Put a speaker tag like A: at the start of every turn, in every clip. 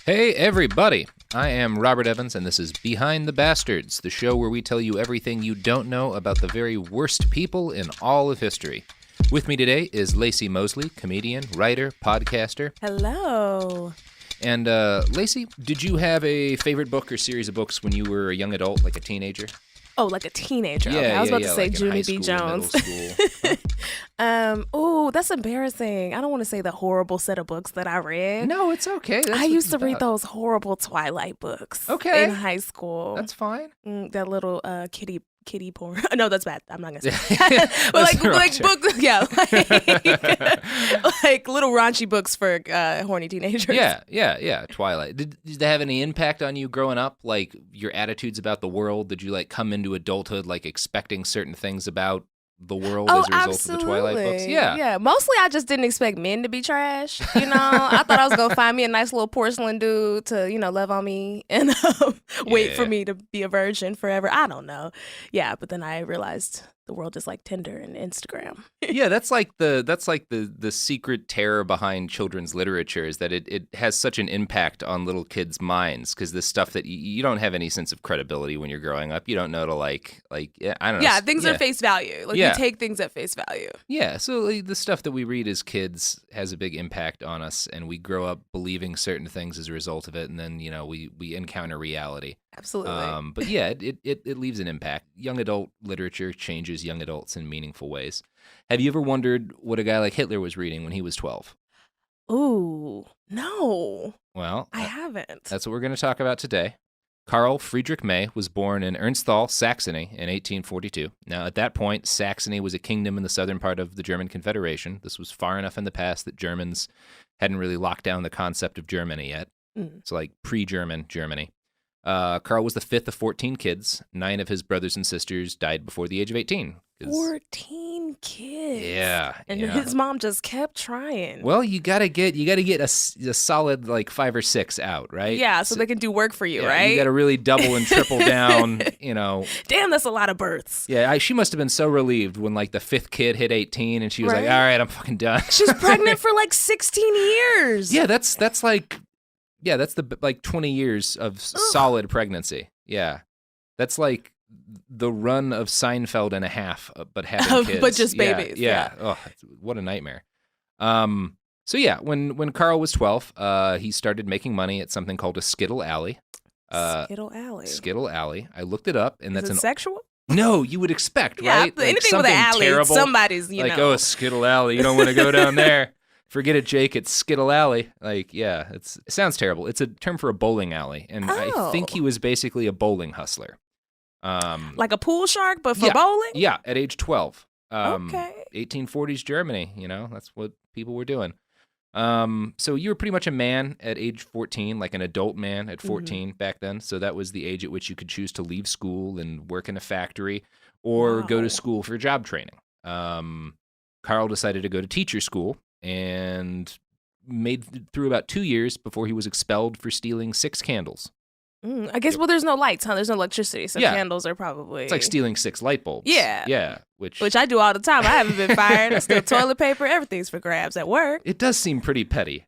A: Hey, everybody. I am Robert Evans, and this is Behind the Bastards, the show where we tell you everything you don't know about the very worst people in all of history. With me today is Laci Mosley, comedian, writer, podcaster.
B: Hello.
A: And, Laci, did you have a favorite book or series of books when you were a young adult, like a teenager?
B: Oh, like a teenager. Okay, I was about to say
A: like
B: Junie B. Jones. Oh, that's embarrassing. I don't want to say the horrible set of books that I read.
A: No, it's okay.
B: I used to read those horrible Twilight books.
A: Okay.
B: In high school.
A: That's fine.
B: That little kitty porn. No, that's bad. I'm not gonna say that. But like books, yeah, like little raunchy books for horny teenagers.
A: Yeah. Twilight. Did they have any impact on you growing up? Like your attitudes about the world? Did you like come into adulthood like expecting certain things about the world as a result
B: absolutely.
A: of the Twilight books?
B: Yeah. Mostly I just didn't expect men to be trash. You know, I thought I was gonna find me a nice little porcelain dude to, love on me and wait for me to be a virgin forever. I don't know. Yeah, but then I realized the world is like Tinder and Instagram.
A: Yeah, that's like the secret terror behind children's literature is that it has such an impact on little kids' minds because this stuff that you don't have any sense of credibility when you're growing up. You don't know to like I don't know.
B: Yeah, things are face value. Like we take things at face value.
A: Yeah, so like, the stuff that we read as kids has a big impact on us, and we grow up believing certain things as a result of it, and then we encounter reality.
B: Absolutely.
A: But yeah, it leaves an impact. Young adult literature changes young adults in meaningful ways. Have you ever wondered what a guy like Hitler was reading when he was 12?
B: Ooh, no.
A: Well,
B: I haven't.
A: That's what we're going to talk about today. Karl Friedrich May was born in Ernstthal, Saxony in 1842. Now, at that point, Saxony was a kingdom in the southern part of the German Confederation. This was far enough in the past that Germans hadn't really locked down the concept of Germany yet. It's like pre-German Germany. Karl was the fifth of 14 kids. 9 of his brothers and sisters died before the age of 18.
B: 14 kids.
A: Yeah.
B: And his mom just kept trying.
A: Well, you gotta get a solid like 5 or 6 out, right?
B: Yeah, so they can do work for you, right?
A: You gotta really double and triple down,
B: Damn, that's a lot of births.
A: Yeah, she must have been so relieved when like the 5th kid hit 18 and she was like, all right, I'm fucking done.
B: She's pregnant for like 16 years.
A: Yeah, that's the like 20 years of solid pregnancy. Yeah. That's like the run of Seinfeld and a half, but having kids.
B: But just babies.
A: Yeah. Oh, what a nightmare. So yeah, when Karl was 12, he started making money at something called a Skittle Alley. Skittle Alley. I looked it up, and that's
B: sexual?
A: No, you would expect, right?
B: Like anything with an alley,
A: terrible,
B: somebody's,
A: a Skittle Alley. You don't want to go down there. Forget it, Jake. It's Skittle Alley. Like, yeah, it sounds terrible. It's a term for a bowling alley, and I think he was basically a bowling hustler.
B: Like a pool shark, but for bowling?
A: Yeah, at age 12.
B: Okay.
A: 1840s Germany, that's what people were doing. So you were pretty much a man at age 14, like an adult man at 14 back then. So that was the age at which you could choose to leave school and work in a factory or go to school for job training. Karl decided to go to teacher school and made through about 2 years before he was expelled for stealing 6 candles.
B: I guess, well, there's no lights, huh? There's no electricity, so candles are probably...
A: It's like stealing 6 light bulbs.
B: Yeah.
A: Yeah,
B: which I do all the time. I haven't been fired. I steal toilet paper. Everything's for grabs at work.
A: It does seem pretty petty,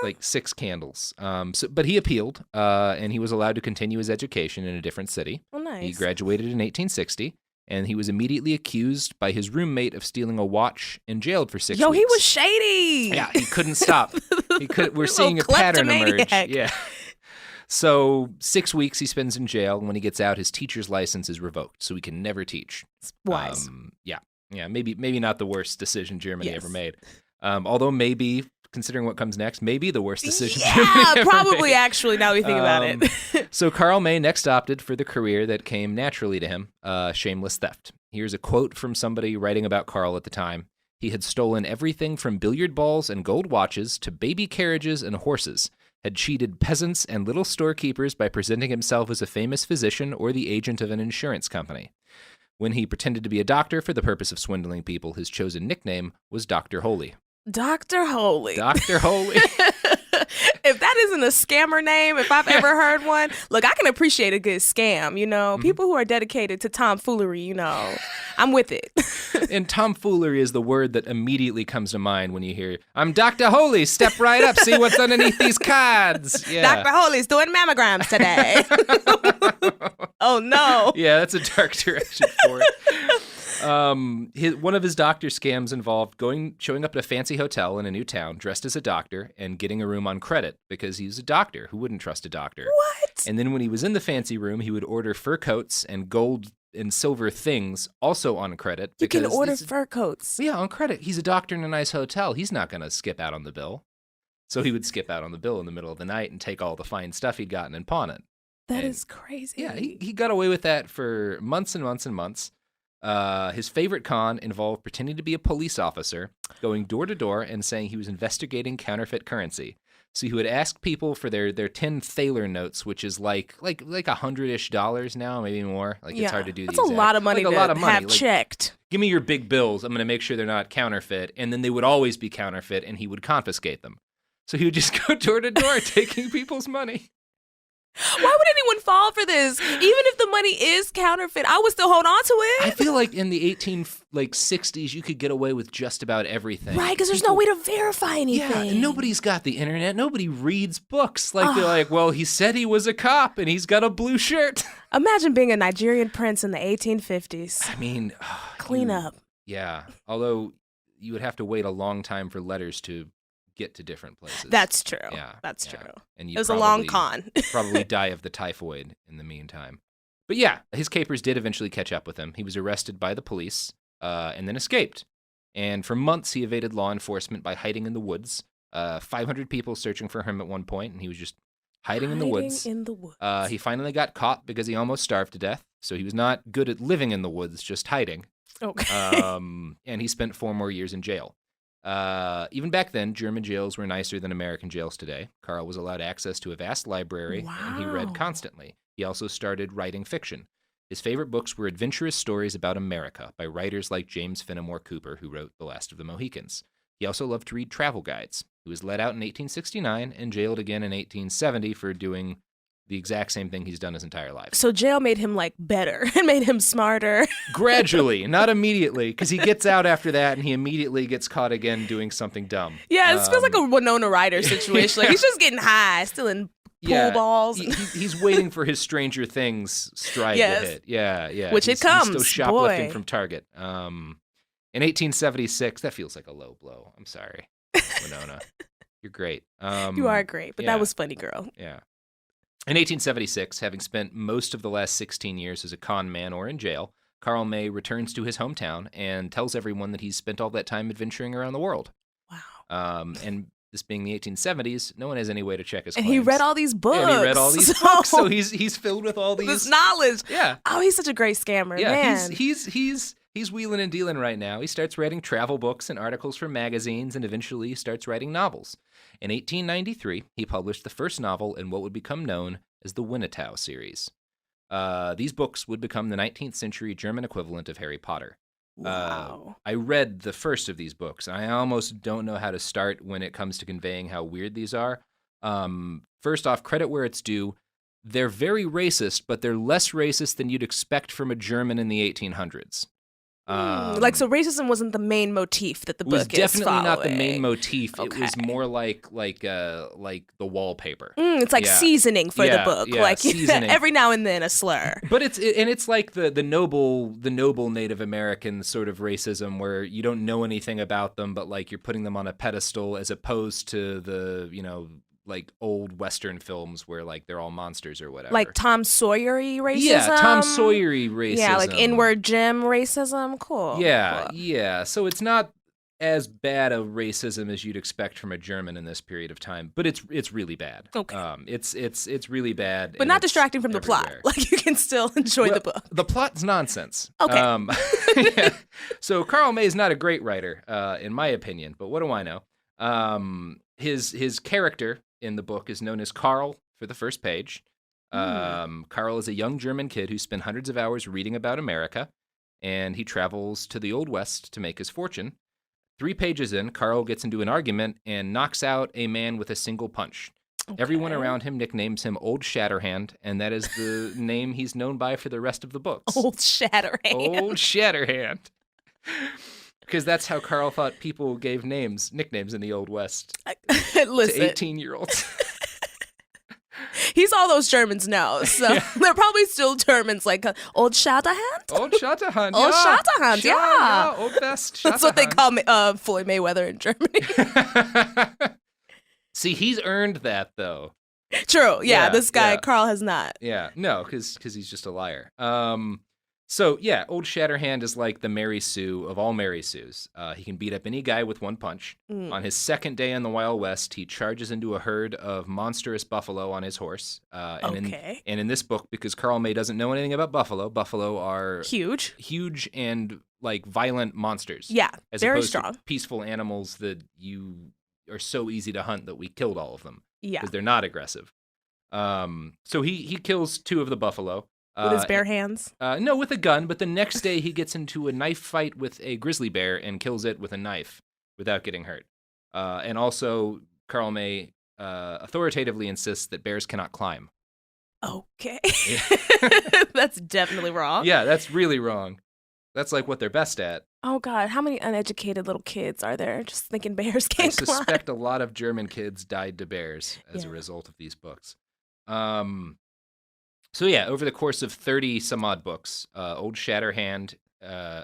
A: like 6 candles. But he appealed, and he was allowed to continue his education in a different city.
B: Oh, nice.
A: He graduated in 1860. And he was immediately accused by his roommate of stealing a watch and jailed for 6 weeks.
B: He was shady.
A: Yeah, he couldn't stop. We're seeing a pattern emerge. Yeah. So 6 weeks he spends in jail, and when he gets out, his teacher's license is revoked, so he can never teach.
B: It's wise.
A: Yeah. Maybe not the worst decision Germany ever made. Although maybe, considering what comes next, maybe the worst decision Germany ever
B: probably
A: made.
B: Actually, now we think about it.
A: So Karl May next opted for the career that came naturally to him, shameless theft. Here's a quote from somebody writing about Karl at the time. He had stolen everything from billiard balls and gold watches to baby carriages and horses, had cheated peasants and little storekeepers by presenting himself as a famous physician or the agent of an insurance company. When he pretended to be a doctor for the purpose of swindling people, his chosen nickname was Dr. Holy.
B: Dr. Holy.
A: Dr. Holy.
B: If that isn't using a scammer name if I've ever heard one. Look, I can appreciate a good scam, you know. People who are dedicated to tomfoolery, you know, I'm with it.
A: And tomfoolery is the word that immediately comes to mind when you hear, I'm Dr. Holy, step right up, see what's underneath these cards. Yeah.
B: Dr. Holy's doing mammograms today. Oh, no.
A: Yeah, that's a dark direction for it. One of his doctor scams involved showing up at a fancy hotel in a new town dressed as a doctor and getting a room on credit because he's a doctor. Who wouldn't trust a doctor?
B: What?
A: And then when he was in the fancy room, he would order fur coats and gold and silver things also on credit.
B: You can order fur coats.
A: Yeah, on credit. He's a doctor in a nice hotel. He's not going to skip out on the bill. So he would skip out on the bill in the middle of the night and take all the fine stuff he'd gotten and pawn it.
B: That is crazy.
A: Yeah, he got away with that for months and months and months. His favorite con involved pretending to be a police officer, going door to door and saying he was investigating counterfeit currency. So he would ask people for their 10 thaler notes, which is like $100-ish now, maybe more. Like it's hard to do.
B: That's a lot of money to have checked.
A: Give me your big bills. I'm going to make sure they're not counterfeit, and then they would always be counterfeit, and he would confiscate them. So he would just go door to door taking people's money.
B: Why would anyone fall for this? Even if the money is counterfeit, I would still hold on to it.
A: I feel like in the 60s, you could get away with just about everything.
B: Right, because there's no way to verify anything.
A: Yeah, and nobody's got the internet. Nobody reads books. Like, they're like, well, he said he was a cop, and he's got a blue shirt.
B: Imagine being a Nigerian prince in the 1850s.
A: I mean...
B: Clean up.
A: Yeah, although you would have to wait a long time for letters to get to different places.
B: That's true.
A: Yeah,
B: that's true.
A: And
B: it was a long con.
A: Probably die of the typhoid in the meantime. But yeah, his capers did eventually catch up with him. He was arrested by the police and then escaped. And for months, he evaded law enforcement by hiding in the woods. 500 people searching for him at one point, and he was just hiding in the woods. He finally got caught because he almost starved to death. So he was not good at living in the woods, just hiding.
B: Okay.
A: And he spent 4 more years in jail. Even back then, German jails were nicer than American jails today. Karl was allowed access to a vast library, and he read constantly. He also started writing fiction. His favorite books were adventurous stories about America by writers like James Fenimore Cooper, who wrote The Last of the Mohicans. He also loved to read travel guides. He was let out in 1869 and jailed again in 1870 for doing the exact same thing he's done his entire life.
B: So jail made him better and made him smarter.
A: Gradually, not immediately, because he gets out after that and he immediately gets caught again doing something dumb.
B: Yeah, it feels like a Winona Ryder situation. Like he's just getting high, still in pool balls.
A: He's waiting for his Stranger Things stride to hit. Yeah.
B: Which it comes.
A: He's still shoplifting from Target. In 1876, that feels like a low blow. I'm sorry, Winona. You're great.
B: You are great, but that was funny, girl.
A: Yeah. In 1876, having spent most of the last 16 years as a con man or in jail, Karl May returns to his hometown and tells everyone that he's spent all that time adventuring around the world.
B: Wow.
A: And this being the 1870s, no one has any way to check his claims.
B: And he read all these books.
A: Yeah, he read all these books, so he's filled with all these...
B: This knowledge.
A: Yeah.
B: Oh, he's such a great scammer, man.
A: He's wheeling and dealing right now. He starts writing travel books and articles for magazines and eventually starts writing novels. In 1893, he published the first novel in what would become known as the Winnetou series. These books would become the 19th century German equivalent of Harry Potter.
B: Wow.
A: I read the first of these books, and I almost don't know how to start when it comes to conveying how weird these are. First off, credit where it's due. They're very racist, but they're less racist than you'd expect from a German in the 1800s.
B: So racism wasn't the main motif that the book is following.
A: It was definitely not the main motif. Okay. It was more like the wallpaper.
B: It's like seasoning for the book.
A: Yeah,
B: like
A: seasoning.
B: Every now and then a slur.
A: But it's like the noble Native American sort of racism where you don't know anything about them, but like you're putting them on a pedestal as opposed to the like old Western films where like they're all monsters or whatever.
B: Like Tom Sawyer-y racism?
A: Yeah, Tom Sawyer-y racism.
B: Yeah, like Inward Jim racism. Cool.
A: Yeah,
B: cool.
A: Yeah. So it's not as bad a racism as you'd expect from a German in this period of time, but it's really bad.
B: Okay.
A: It's really bad.
B: But not distracting from the plot. Like you can still enjoy the book.
A: The plot's nonsense.
B: Okay.
A: Yeah. So Karl May is not a great writer, in my opinion, but what do I know? His character in the book is known as Karl for the first page. Karl is a young German kid who spent hundreds of hours reading about America, and he travels to the Old West to make his fortune. 3 pages in, Karl gets into an argument and knocks out a man with a single punch. Everyone around him nicknames him Old Shatterhand, and that is the name he's known by for the rest of the books.
B: Old Shatterhand.
A: Old Shatterhand. Because that's how Karl thought people gave nicknames in the Old West.
B: Listen.
A: To 18-year-olds.
B: He's all those Germans now, so they're probably still Germans, like Old Shatterhand.
A: Old Shatterhand,
B: Old Shatterhand, yeah.
A: Old West Shatterhand.
B: That's what they call Floyd Mayweather in Germany.
A: See, he's earned that, though.
B: True, yeah, this guy, Karl, has not.
A: Yeah, no, because he's just a liar. So, yeah, Old Shatterhand is like the Mary Sue of all Mary Sues. He can beat up any guy with one punch. On his second day in the Wild West, he charges into a herd of monstrous buffalo on his horse. And in this book, because Karl May doesn't know anything about buffalo are huge and like violent monsters.
B: Yeah,
A: as
B: very
A: opposed
B: strong.
A: To peaceful animals that you are so easy to hunt that we killed all of them.
B: Yeah,
A: because they're not aggressive. So he kills 2 of the buffalo.
B: With his bare hands?
A: No, with a gun, but the next day he gets into a knife fight with a grizzly bear and kills it with a knife without getting hurt. And also, Karl May authoritatively insists that bears cannot climb.
B: Okay. That's definitely wrong.
A: Yeah, that's really wrong. That's like what they're best at.
B: Oh, God. How many uneducated little kids are there just thinking bears can't climb?
A: I suspect a lot of German kids died to bears as a result of these books. So yeah, over the course of 30 some odd books, Old Shatterhand, right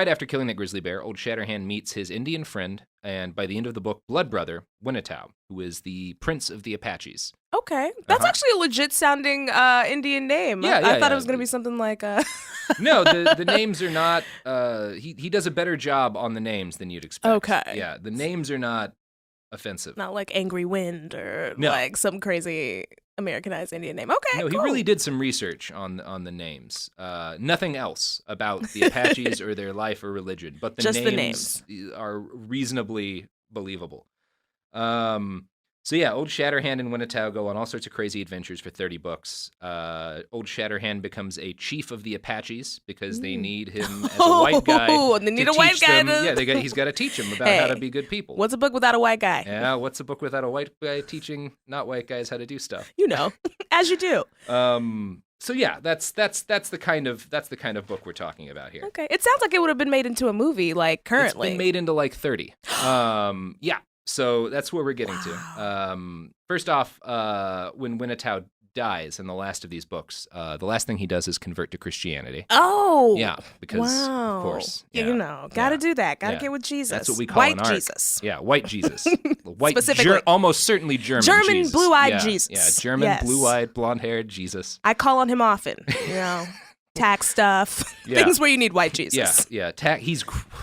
A: after killing that grizzly bear, Old Shatterhand meets his Indian friend, and by the end of the book, blood brother, Winnetow, who is the prince of the Apaches.
B: Okay. That's actually a legit sounding Indian name. I thought it was going to be something like...
A: No, the names are not... He does a better job on the names than you'd expect.
B: Okay.
A: Yeah, the names are not offensive.
B: Not like Angry Wind or like some crazy... Americanized Indian name. Okay,
A: no,
B: cool.
A: He really did some research on the names. Nothing else about the Apaches or their life or religion, but the names are reasonably believable. So yeah, Old Shatterhand and Winnetow go on all sorts of crazy adventures for 30 books. Old Shatterhand becomes a chief of the Apaches because they need him as a white guy.
B: Oh, they need a white guy.
A: He's got to teach them about how to be good people.
B: What's a book without a white guy?
A: Yeah, what's a book without a white guy teaching not white guys how to do stuff?
B: You know, as you do.
A: So yeah, that's the kind of book we're talking about here.
B: Okay, it sounds like it would have been made into a movie, like currently.
A: It's been made into like 30. Yeah. So that's where we're getting to. First off, when Winnetow dies in the last of these books, the last thing he does is convert to Christianity.
B: Oh!
A: Yeah, because, of course.
B: Yeah, gotta do that. Gotta get with Jesus.
A: That's what we call
B: white
A: an arc.
B: Jesus.
A: Yeah, white Jesus. White,
B: specifically.
A: almost certainly German Jesus.
B: Blue-eyed Jesus.
A: Yeah, German, blue-eyed, blonde-haired Jesus.
B: I call on him often, tax stuff, things where you need white Jesus.
A: Yeah.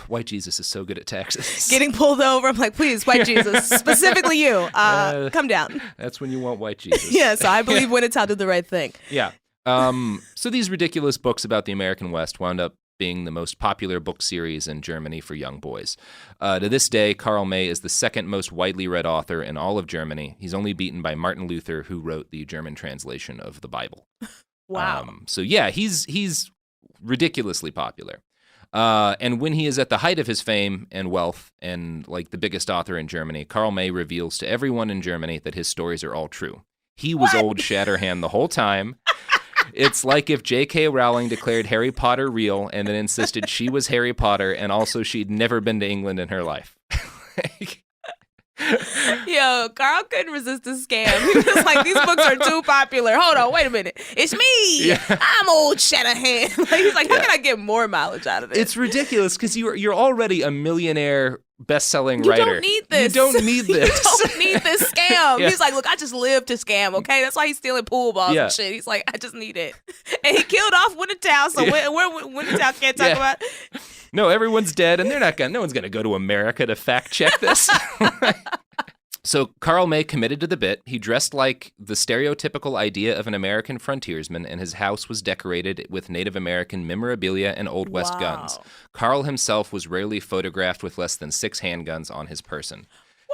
A: White Jesus is so good at taxes.
B: Getting pulled over, I'm like, please, white Jesus, specifically you, come down.
A: That's when you want white Jesus.
B: Yeah, so I believe Winnetow did the right thing.
A: Yeah. So these ridiculous books about the American West wound up being the most popular book series in Germany for young boys. To this day, Karl May is the second most widely read author in all of Germany. He's only beaten by Martin Luther, who wrote the German translation of the Bible.
B: Wow.
A: So yeah, he's ridiculously popular. And when he is at the height of his fame and wealth and like the biggest author in Germany, Karl May reveals to everyone in Germany that his stories are all true. He was Old Shatterhand the whole time. It's like if J.K. Rowling declared Harry Potter real and then insisted she was Harry Potter and also she'd never been to England in her life.
B: Yo, Karl couldn't resist the scam. He was like, these books are too popular. Hold on, wait a minute. It's me. Yeah. I'm Old Shatterhand. He's like, how can I get more mileage out of this?
A: It's ridiculous because you're already a millionaire best-selling writer.
B: You don't need this.
A: You don't need this.
B: You don't need this scam. Yeah. He's like, look, I just live to scam, okay? That's why he's stealing pool balls and shit. He's like, I just need it. And he killed off Winnetow, so Winnetow can't talk about it.
A: No, everyone's dead, and no one's going to go to America to fact-check this. So Karl May committed to the bit. He dressed like the stereotypical idea of an American frontiersman, and his house was decorated with Native American memorabilia and Old West guns. Karl himself was rarely photographed with less than 6 handguns on his person.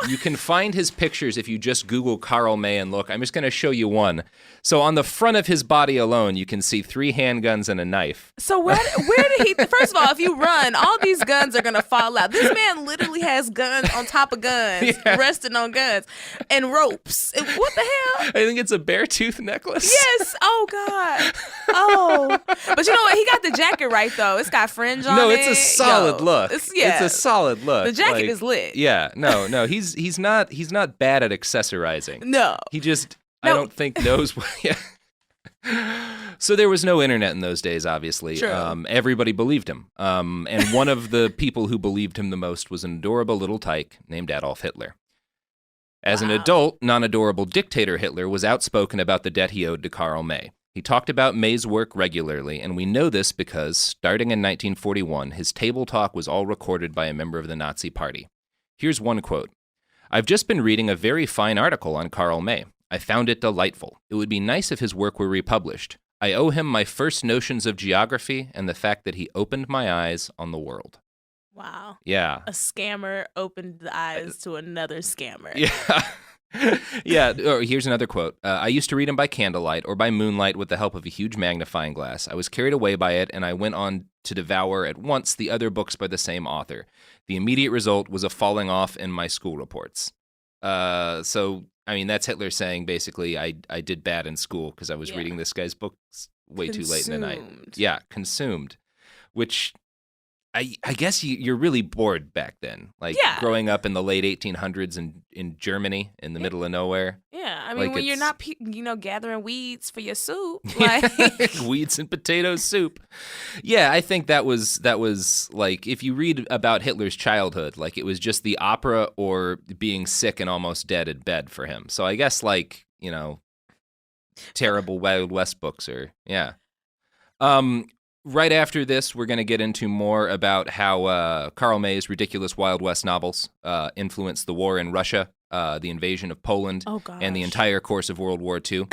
A: You can find his pictures if you just Google Karl May and look. I'm just going to show you one. So on the front of his body alone, you can see 3 handguns and a knife.
B: So where did he? First of all, if you run, all these guns are gonna fall out. This man literally has guns on top of guns, resting on guns, and ropes. What the hell?
A: I think it's a bear tooth necklace.
B: Yes. Oh God. Oh. But you know what? He got the jacket right though. It's got fringe on it.
A: No, it's a solid look. It's a solid look.
B: The jacket is lit.
A: Yeah. No. He's not bad at accessorizing.
B: No.
A: He just I don't think knows what. Yeah. So there was no internet in those days, obviously.
B: True.
A: Everybody believed him. And one of the people who believed him the most was an adorable little tyke named Adolf Hitler. As an adult, non-adorable dictator Hitler was outspoken about the debt he owed to Karl May. He talked about May's work regularly, and we know this because, starting in 1941, his table talk was all recorded by a member of the Nazi Party. Here's one quote. "I've just been reading a very fine article on Karl May. I found it delightful. It would be nice if his work were republished. I owe him my first notions of geography and the fact that he opened my eyes on the world."
B: Wow.
A: Yeah.
B: A scammer opened the eyes to another scammer.
A: Yeah. Yeah. Or here's another quote. "I used to read him by candlelight or by moonlight with the help of a huge magnifying glass. I was carried away by it, and I went on to devour at once the other books by the same author. The immediate result was a falling off in my school reports." So, I mean, that's Hitler saying basically, I did bad in school because I was reading this guy's books way too late in the night. Yeah, consumed. Which I guess you're really bored back then. Like growing up in the late 1800s in Germany in the middle of nowhere.
B: Yeah, I mean, like when you're not, gathering weeds for your soup.
A: Weeds and potato soup. Yeah, I think that was like, if you read about Hitler's childhood, like it was just the opera or being sick and almost dead in bed for him. So I guess terrible Wild West books are, yeah. Right after this, we're going to get into more about how Karl May's ridiculous Wild West novels influenced the war in Russia, the invasion of Poland, and the entire course of World War II.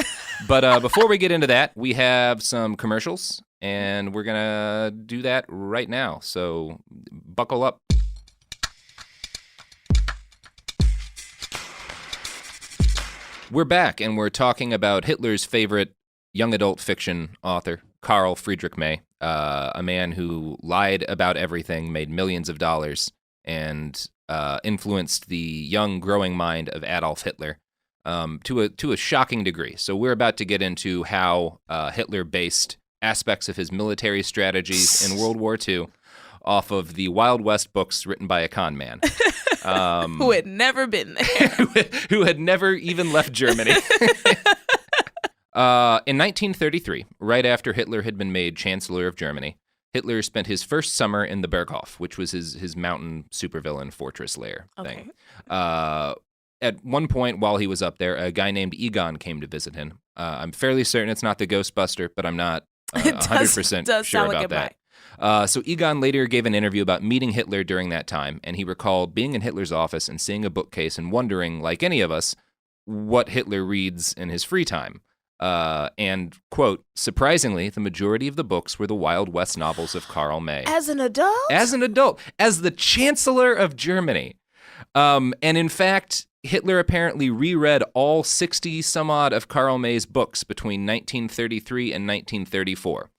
A: But before we get into that, we have some commercials, and we're going to do that right now. So buckle up. We're back, and we're talking about Hitler's favorite young adult fiction author, Karl Friedrich May, a man who lied about everything, made millions of dollars, and influenced the young, growing mind of Adolf Hitler to a shocking degree. So we're about to get into how Hitler based aspects of his military strategies in World War II off of the Wild West books written by a con man.
B: Who had never been there.
A: who had never even left Germany. In 1933, right after Hitler had been made Chancellor of Germany, Hitler spent his first summer in the Berghof, which was his mountain supervillain fortress lair thing. At one point while he was up there, a guy named Egon came to visit him. I'm fairly certain it's not the Ghostbuster, but I'm not 100% sure about that. So Egon later gave an interview about meeting Hitler during that time, and he recalled being in Hitler's office and seeing a bookcase and wondering, like any of us, what Hitler reads in his free time. And, quote, surprisingly, the majority of the books were the Wild West novels of Karl May.
B: As an adult?
A: As an adult. As the Chancellor of Germany. And in fact, Hitler apparently reread all 60-some-odd of Karl May's books between 1933 and 1934.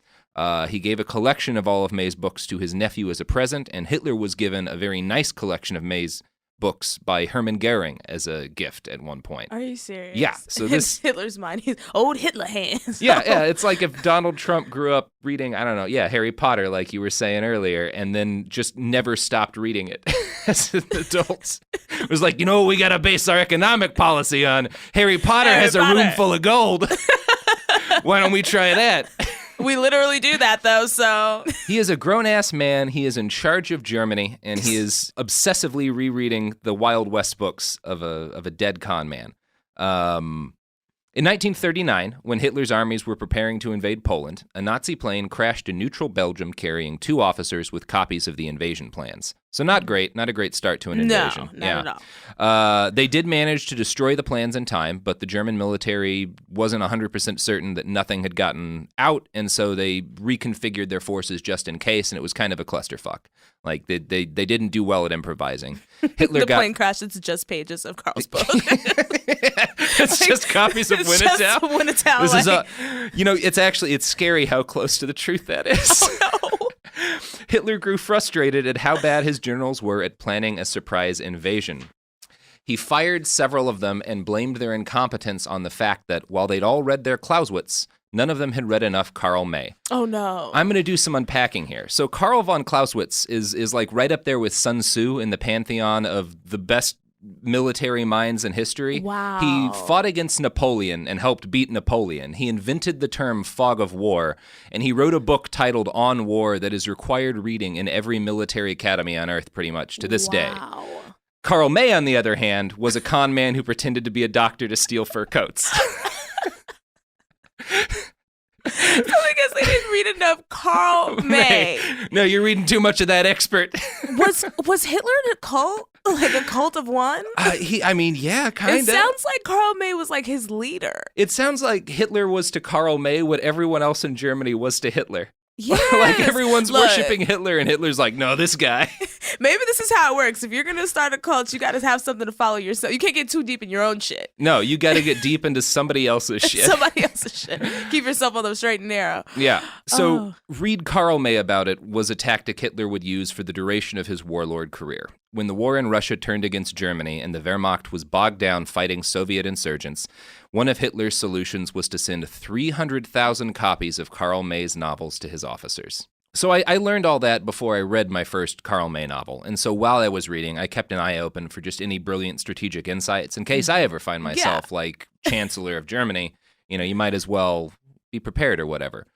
A: He gave a collection of all of May's books to his nephew as a present, and Hitler was given a very nice collection of May's books by Hermann Goering as a gift at one point.
B: Are you serious?
A: Yeah. So this
B: Hitler's mind, he's old Hitler hands.
A: Yeah. It's like if Donald Trump grew up reading, I don't know, Harry Potter, like you were saying earlier, and then just never stopped reading it as an adult. It was like, we got to base our economic policy on Harry Potter has a room full of gold. Why don't we try that?
B: We literally do that, though, so...
A: He is a grown-ass man. He is in charge of Germany, and he is obsessively rereading the Wild West books of a dead con man. In 1939, when Hitler's armies were preparing to invade Poland, a Nazi plane crashed in neutral Belgium carrying 2 officers with copies of the invasion plans. So not great, not a great start to an invasion.
B: No, not at all.
A: They did manage to destroy the plans in time, but the German military wasn't 100% certain that nothing had gotten out, and so they reconfigured their forces just in case, and it was kind of a clusterfuck. Like, they didn't do well at improvising. Hitler
B: the plane crash, it's just pages of Karl's book.
A: It's just copies of Winnetow.
B: Winnetow.
A: This is it's scary how close to the truth that is.
B: Oh, no.
A: Hitler grew frustrated at how bad his generals were at planning a surprise invasion. He fired several of them and blamed their incompetence on the fact that while they'd all read their Clausewitz, none of them had read enough Karl May.
B: Oh, no.
A: I'm going to do some unpacking here. So Karl von Clausewitz is like right up there with Sun Tzu in the pantheon of the best military minds in history.
B: Wow.
A: He fought against Napoleon and helped beat Napoleon. He invented the term fog of war, and he wrote a book titled On War that is required reading in every military academy on earth pretty much to this day. Karl May, on the other hand, was a con man who pretended to be a doctor to steal fur coats.
B: So I guess I didn't read enough Karl May.
A: No, you're reading too much of that expert.
B: Was Hitler in a cult? Like a cult of one?
A: Yeah, kind of.
B: It sounds like Karl May was like his leader.
A: It sounds like Hitler was to Karl May what everyone else in Germany was to Hitler.
B: Yes.
A: Like everyone's worshiping Hitler, and Hitler's like, no, this guy.
B: Maybe this is how it works. If you're going to start a cult, you got to have something to follow yourself. You can't get too deep in your own shit.
A: No, you got to get deep into somebody else's shit.
B: Somebody else's shit. Keep yourself on the straight and narrow.
A: Yeah. So read Karl May about it was a tactic Hitler would use for the duration of his warlord career. When the war in Russia turned against Germany and the Wehrmacht was bogged down fighting Soviet insurgents, one of Hitler's solutions was to send 300,000 copies of Karl May's novels to his officers. So I learned all that before I read my first Karl May novel. And so while I was reading, I kept an eye open for just any brilliant strategic insights in case I ever find myself like Chancellor of Germany. You might as well be prepared or whatever.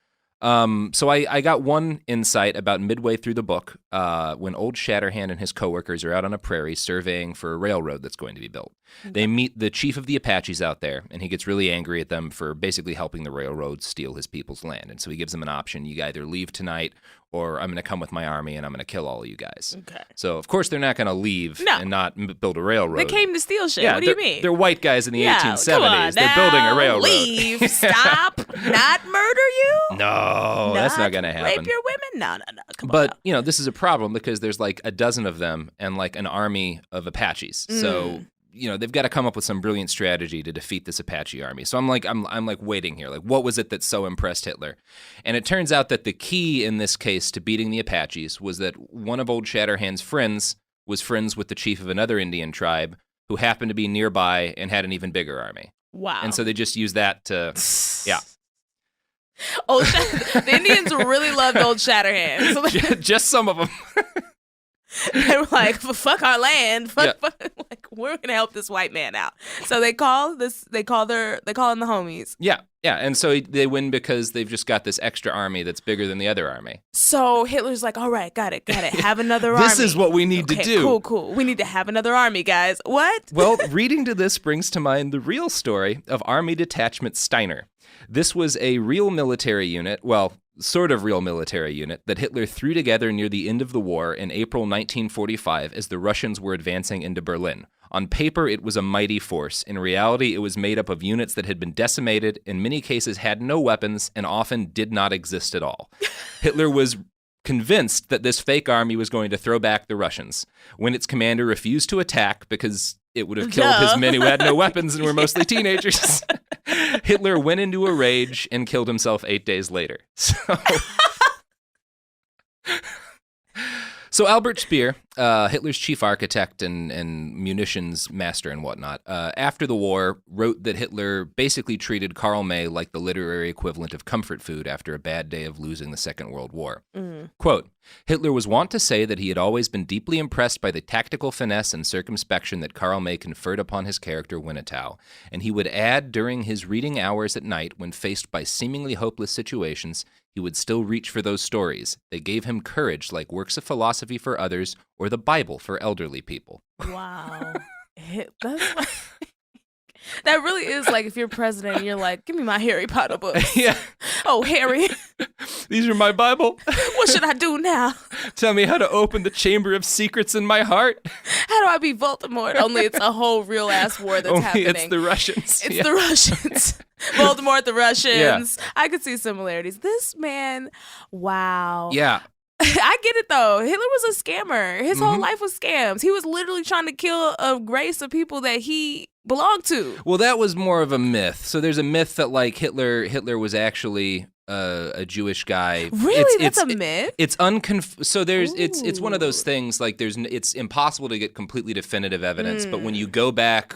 A: So I got one insight about midway through the book when Old Shatterhand and his coworkers are out on a prairie surveying for a railroad that's going to be built. Okay. They meet the chief of the Apaches out there, and he gets really angry at them for basically helping the railroad steal his people's land. And so he gives them an option. You either leave tonight, or I'm going to come with my army, and I'm going to kill all of you guys. Okay. So, of course, they're not going to leave and not build a railroad.
B: They came to steal shit.
A: Yeah,
B: what do you mean?
A: They're white guys in the 1870s. They're building a railroad.
B: Leave. Stop. Not murder you?
A: No, that's not going to happen.
B: Rape your women? No. Come
A: on. This is a problem because there's like a dozen of them and like an army of Apaches. So, they've got to come up with some brilliant strategy to defeat this Apache army. So I'm like waiting here. Like, what was it that so impressed Hitler? And it turns out that the key in this case to beating the Apaches was that one of Old Shatterhand's friends was friends with the chief of another Indian tribe who happened to be nearby and had an even bigger army.
B: Wow.
A: And so they just used that to, yeah.
B: The Indians really loved Old Shatterhand. So
A: just some of them.
B: They were like, fuck our land. Fuck, like, we're gonna help this white man out. So they call in the homies.
A: Yeah. And so they win because they've just got this extra army that's bigger than the other army.
B: So Hitler's like, all right, got it. Have another army.
A: This is what we need to do.
B: Cool. We need to have another army, guys. What?
A: Well, reading to this brings to mind the real story of Army Detachment Steiner. This was a real military unit, well, sort of real military unit, that Hitler threw together near the end of the war in April 1945 as the Russians were advancing into Berlin. On paper, it was a mighty force. In reality, it was made up of units that had been decimated, in many cases had no weapons, and often did not exist at all. Hitler was convinced that this fake army was going to throw back the Russians. When its commander refused to attack because it would have killed his men who had no weapons and were mostly teenagers, Hitler went into a rage and killed himself 8 days later. So Albert Speer, Hitler's chief architect and munitions master and whatnot, after the war wrote that Hitler basically treated Karl May like the literary equivalent of comfort food after a bad day of losing the Second World War. Quote, Hitler was wont to say that he had always been deeply impressed by the tactical finesse and circumspection that Karl May conferred upon his character Winnetow, and he would add during his reading hours at night when faced by seemingly hopeless situations, he would still reach for those stories. They gave him courage like works of philosophy for others or the Bible for elderly people.
B: Wow. That really is like if you're president and you're like, give me my Harry Potter books.
A: Yeah.
B: Oh, Harry.
A: These are my Bible.
B: What should I do now?
A: Tell me how to open the chamber of secrets in my heart.
B: How do I be Voldemort? Only it's a whole real ass war that's happening.
A: It's the Russians.
B: It's the Russians. Voldemort, the Russians. Yeah. I could see similarities. This man, wow.
A: Yeah.
B: I get it though. Hitler was a scammer. His whole life was scams. He was literally trying to kill a race of people that he belonged to.
A: Well, that was more of a myth. So there's a myth that like Hitler was actually a Jewish guy.
B: Really, that's a myth.
A: It's So there's it's one of those things like it's impossible to get completely definitive evidence. But when you go back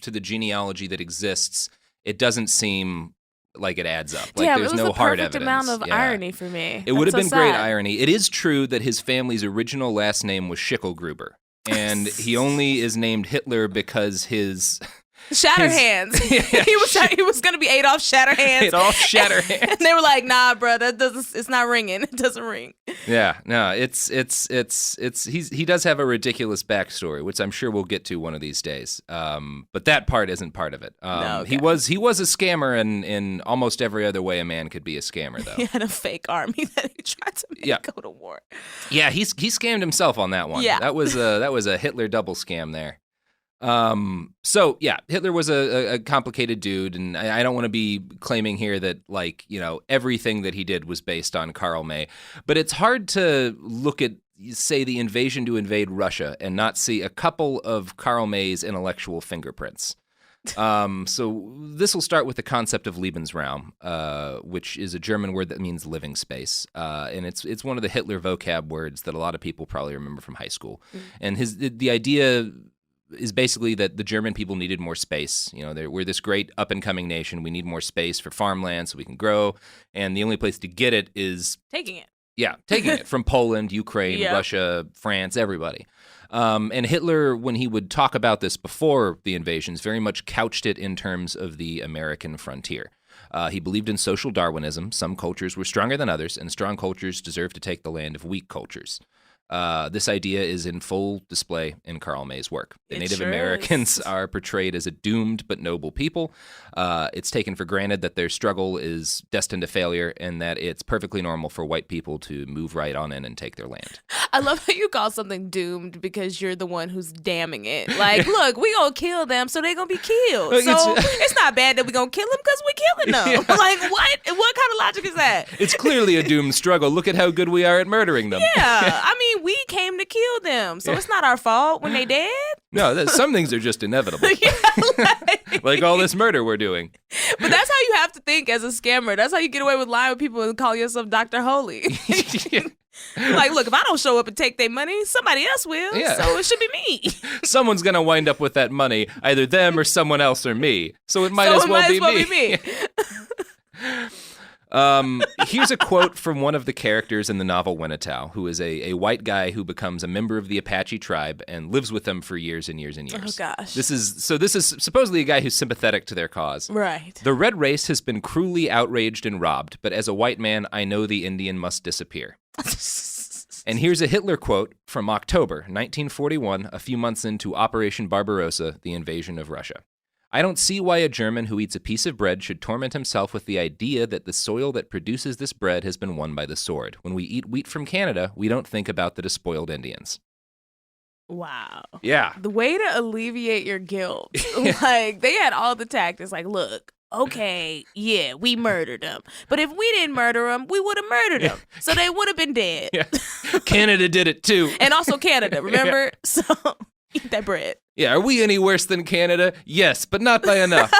A: to the genealogy that exists, it doesn't seem like it adds up. Like there's no hard evidence.
B: It was a perfect amount of irony for me.
A: It would have been great irony. It is true that his family's original last name was Schicklgruber, and he only is named Hitler because his
B: Shatterhands. He was gonna be Adolf Shatterhands.
A: Adolf Shatterhands.
B: And they were like, "Nah, bro, it's not ringing. It doesn't ring."
A: Yeah, no, he does have a ridiculous backstory, which I'm sure we'll get to one of these days. But that part isn't part of it.
B: No, okay.
A: He was a scammer in almost every other way a man could be a scammer, though.
B: He had a fake army that he tried to make go to war.
A: Yeah, he scammed himself on that one.
B: Yeah.
A: that was a Hitler double scam there. So yeah, Hitler was a complicated dude, and I don't want to be claiming here that like, everything that he did was based on Karl May, but it's hard to look at, say, the invasion to invade Russia and not see a couple of Karl May's intellectual fingerprints. So this will start with the concept of Lebensraum, which is a German word that means living space. And it's one of the Hitler vocab words that a lot of people probably remember from high school. And the idea is basically that the German people needed more space. We're this great up-and-coming nation. We need more space for farmland so we can grow. And the only place to get it is
B: taking it.
A: Yeah, taking it from Poland, Ukraine, Russia, France, everybody. And Hitler, when he would talk about this before the invasions, very much couched it in terms of the American frontier. He believed in social Darwinism. Some cultures were stronger than others, and strong cultures deserve to take the land of weak cultures. This idea is in full display in Karl May's work. The Native Americans are portrayed as a doomed but noble people. It's taken for granted that their struggle is destined to failure and that it's perfectly normal for white people to move right on in and take their land.
B: I love how you call something doomed because you're the one who's damning it. Like, look, we gonna kill them, so they gonna be killed. So it's not bad that we gonna kill them because we're killing them. Yeah. Like, what? What kind of logic is that?
A: It's clearly a doomed struggle. Look at how good we are at murdering them.
B: Yeah, I mean, we came to kill them, so it's not our fault when they dead.
A: No, some things are just inevitable. Like all this murder we're doing.
B: But that's how you have to think as a scammer. That's how you get away with lying with people and call yourself Dr. Holy. Like, look, if I don't show up and take their money, somebody else will. Yeah. So it should be me. Someone's
A: going to wind up with that money, either them or someone else or me. So it might as well be me. Here's a quote from one of the characters in the novel Winnetow, who is a white guy who becomes a member of the Apache tribe and lives with them for years and years and years.
B: Oh, gosh.
A: This is supposedly a guy who's sympathetic to their cause.
B: Right.
A: The red race has been cruelly outraged and robbed, but as a white man, I know the Indian must disappear. And here's a Hitler quote from October 1941, a few months into Operation Barbarossa, the invasion of Russia. I don't see why a German who eats a piece of bread should torment himself with the idea that the soil that produces this bread has been won by the sword. When we eat wheat from Canada, we don't think about the despoiled Indians.
B: Wow.
A: Yeah.
B: The way to alleviate your guilt. Like, they had all the tactics. Like, look, okay, yeah, we murdered them. But if we didn't murder them, we would have murdered them. So they would have been dead.
A: Yeah. Canada did it too.
B: And also Canada, remember? Yeah. So eat that bread.
A: Yeah, are we any worse than Canada? Yes, but not by enough.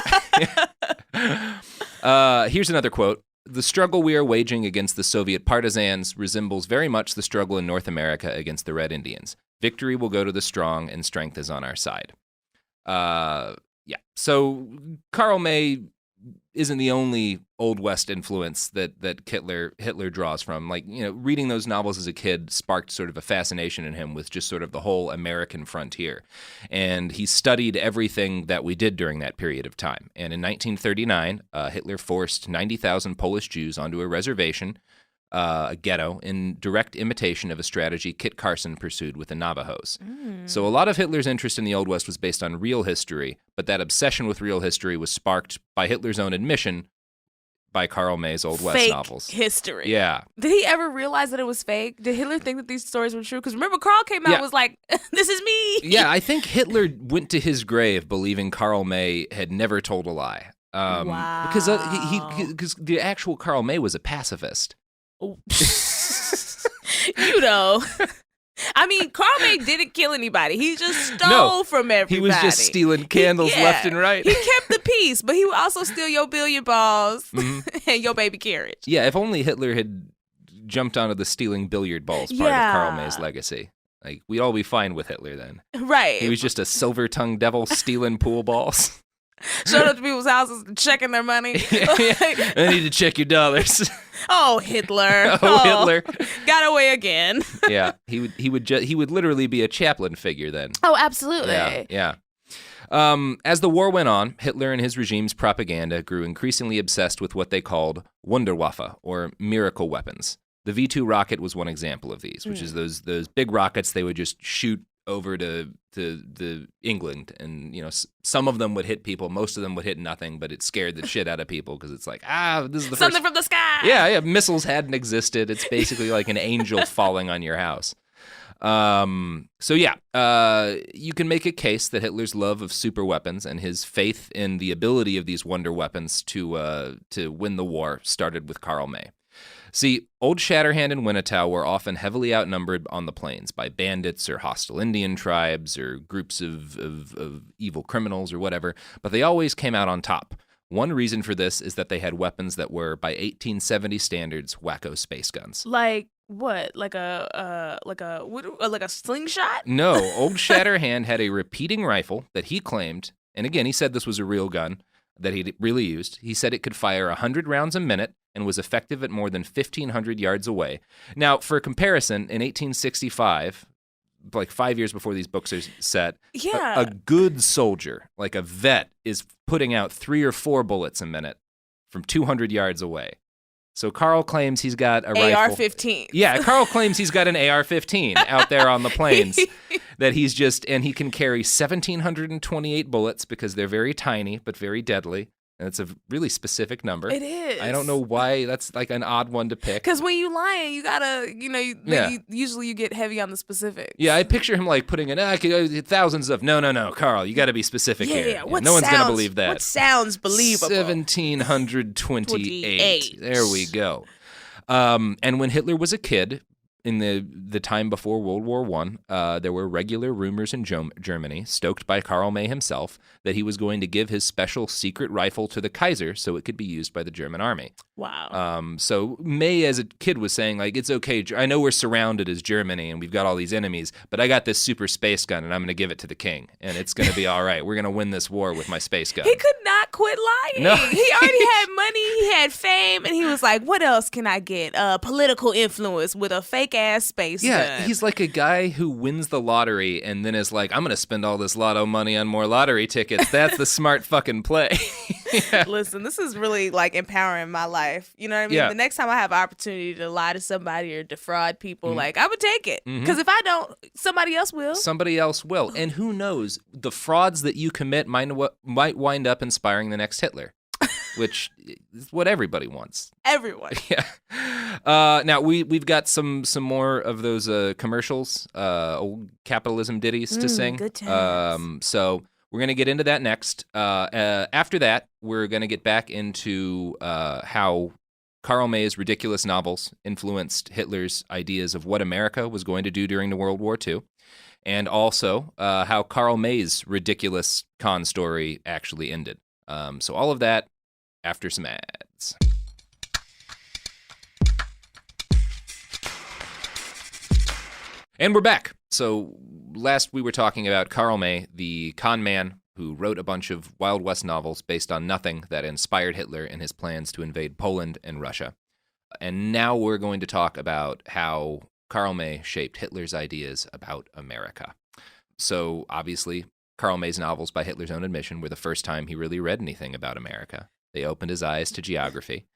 A: Here's another quote. The struggle we are waging against the Soviet partisans resembles very much the struggle in North America against the Red Indians. Victory will go to the strong, and strength is on our side. Yeah, so Karl May isn't the only Old West influence that Hitler draws from. Like, reading those novels as a kid sparked sort of a fascination in him with just sort of the whole American frontier. And he studied everything that we did during that period of time. And in 1939, Hitler forced 90,000 Polish Jews onto a reservation, a ghetto in direct imitation of a strategy Kit Carson pursued with the Navajos. So a lot of Hitler's interest in the Old West was based on real history, but that obsession with real history was sparked by Hitler's own admission by Karl May's Old West
B: Fake
A: novels.
B: history.
A: Yeah.
B: Did he ever realize that it was fake? Did Hitler think that these stories were true? Because remember, Karl came out and was like, this is me.
A: Yeah, I think Hitler went to his grave believing Karl May had never told a lie.
B: Wow.
A: Because the actual Karl May was a pacifist.
B: You know. I mean, Karl May didn't kill anybody. He just stole from everybody.
A: He was just stealing candles left and right.
B: He kept the peace, but he would also steal your billiard balls and your baby carriage.
A: Yeah, if only Hitler had jumped onto the stealing billiard balls part of Karl May's legacy. Like, we'd all be fine with Hitler then.
B: Right.
A: He was just a silver-tongued devil stealing pool balls.
B: Showed up to people's houses and checking their money.
A: I need to check your dollars.
B: Oh, Hitler.
A: Hitler.
B: Got away again.
A: Yeah, he would literally be a chaplain figure then.
B: Oh, absolutely.
A: Yeah. As the war went on, Hitler and his regime's propaganda grew increasingly obsessed with what they called Wunderwaffe, or miracle weapons. The V-2 rocket was one example of these, which is those big rockets they would just shoot over to England, and some of them would hit people, most of them would hit nothing, but it scared the shit out of people because it's like, this is the
B: something from the sky.
A: Yeah, missiles hadn't existed. It's basically like an angel falling on your house. You can make a case that Hitler's love of super weapons and his faith in the ability of these wonder weapons to win the war started with Karl May. See, Old Shatterhand and Winnetow were often heavily outnumbered on the plains by bandits or hostile Indian tribes or groups of evil criminals or whatever, but they always came out on top. One reason for this is that they had weapons that were, by 1870 standards, wacko space guns.
B: Like what? Like a slingshot?
A: No, Old Shatterhand had a repeating rifle that he claimed, and again, he said this was a real gun that he really used. He said it could fire 100 rounds a minute and was effective at more than 1,500 yards away. Now, for comparison, in 1865, like 5 years before these books are set, a good soldier, like a vet, is putting out 3 or 4 bullets a minute from 200 yards away. So Karl claims he's got a rifle.
B: AR-15.
A: Yeah, Karl claims he's got an AR-15 out there on the plains that and he can carry 1,728 bullets because they're very tiny but very deadly. And it's a really specific number.
B: It is.
A: I don't know why that's like an odd one to pick.
B: Because when you lying, you gotta, usually you get heavy on the specifics.
A: Yeah, I picture him like putting thousands of, no, Karl, you gotta be specific here.
B: Yeah,
A: no one's gonna believe that.
B: What sounds believable?
A: 1,728. There we go. And when Hitler was a kid, in the time before World War I, there were regular rumors in Germany, stoked by Karl May himself, that he was going to give his special secret rifle to the Kaiser so it could be used by the German army.
B: Wow.
A: So May, as a kid, was saying, like, it's okay. I know we're surrounded as Germany and we've got all these enemies, but I got this super space gun and I'm going to give it to the king and it's going to be all right. We're going to win this war with my space gun.
B: He could not quit lying.
A: No.
B: He already had money, he had fame, and he was like, what else can I get? Political influence with a fake-ass space gun.
A: Yeah, he's like a guy who wins the lottery and then is like, I'm going to spend all this lotto money on more lottery tickets. That's the smart fucking play. Yeah.
B: Listen, this is really like empowering my life. You know what I mean?
A: Yeah.
B: The next time I have an opportunity to lie to somebody or defraud people, like, I would take it. Because if I don't, somebody else will.
A: Somebody else will. And who knows, the frauds that you commit might wind up inspiring the next Hitler, which is what everybody wants.
B: Everyone.
A: Yeah. Now, we've got some more of those commercials, old capitalism ditties to sing.
B: Good times.
A: So we're going to get into that next. After that, we're going to get back into how Karl May's ridiculous novels influenced Hitler's ideas of what America was going to do during the World War II, and also how Karl May's ridiculous con story actually ended. So all of that after some ads. And we're back. So last we were talking about Karl May, the con man who wrote a bunch of Wild West novels based on nothing that inspired Hitler in his plans to invade Poland and Russia. And now we're going to talk about how Karl May shaped Hitler's ideas about America. So obviously, Karl May's novels, by Hitler's own admission, were the first time he really read anything about America. They opened his eyes to geography.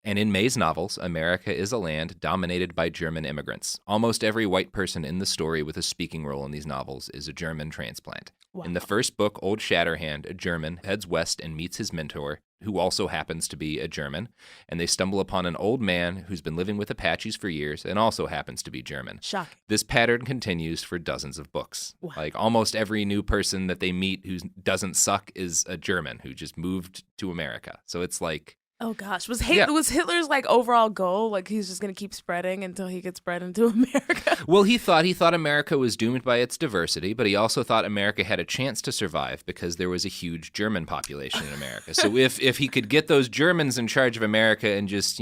A: And in May's novels, America is a land dominated by German immigrants. Almost every white person in the story with a speaking role in these novels is a German transplant.
B: Wow.
A: In the first book, Old Shatterhand, a German, heads west and meets his mentor, who also happens to be a German, and they stumble upon an old man who's been living with Apaches for years and also happens to be German.
B: Shocking.
A: This pattern continues for dozens of books.
B: Wow.
A: Like almost every new person that they meet who doesn't suck is a German who just moved to America. So it's like,
B: oh gosh, was Hitler's like overall goal like he's just gonna keep spreading until he gets spread into America?
A: well, he thought America was doomed by its diversity, but he also thought America had a chance to survive because there was a huge German population in America. So if he could get those Germans in charge of America and just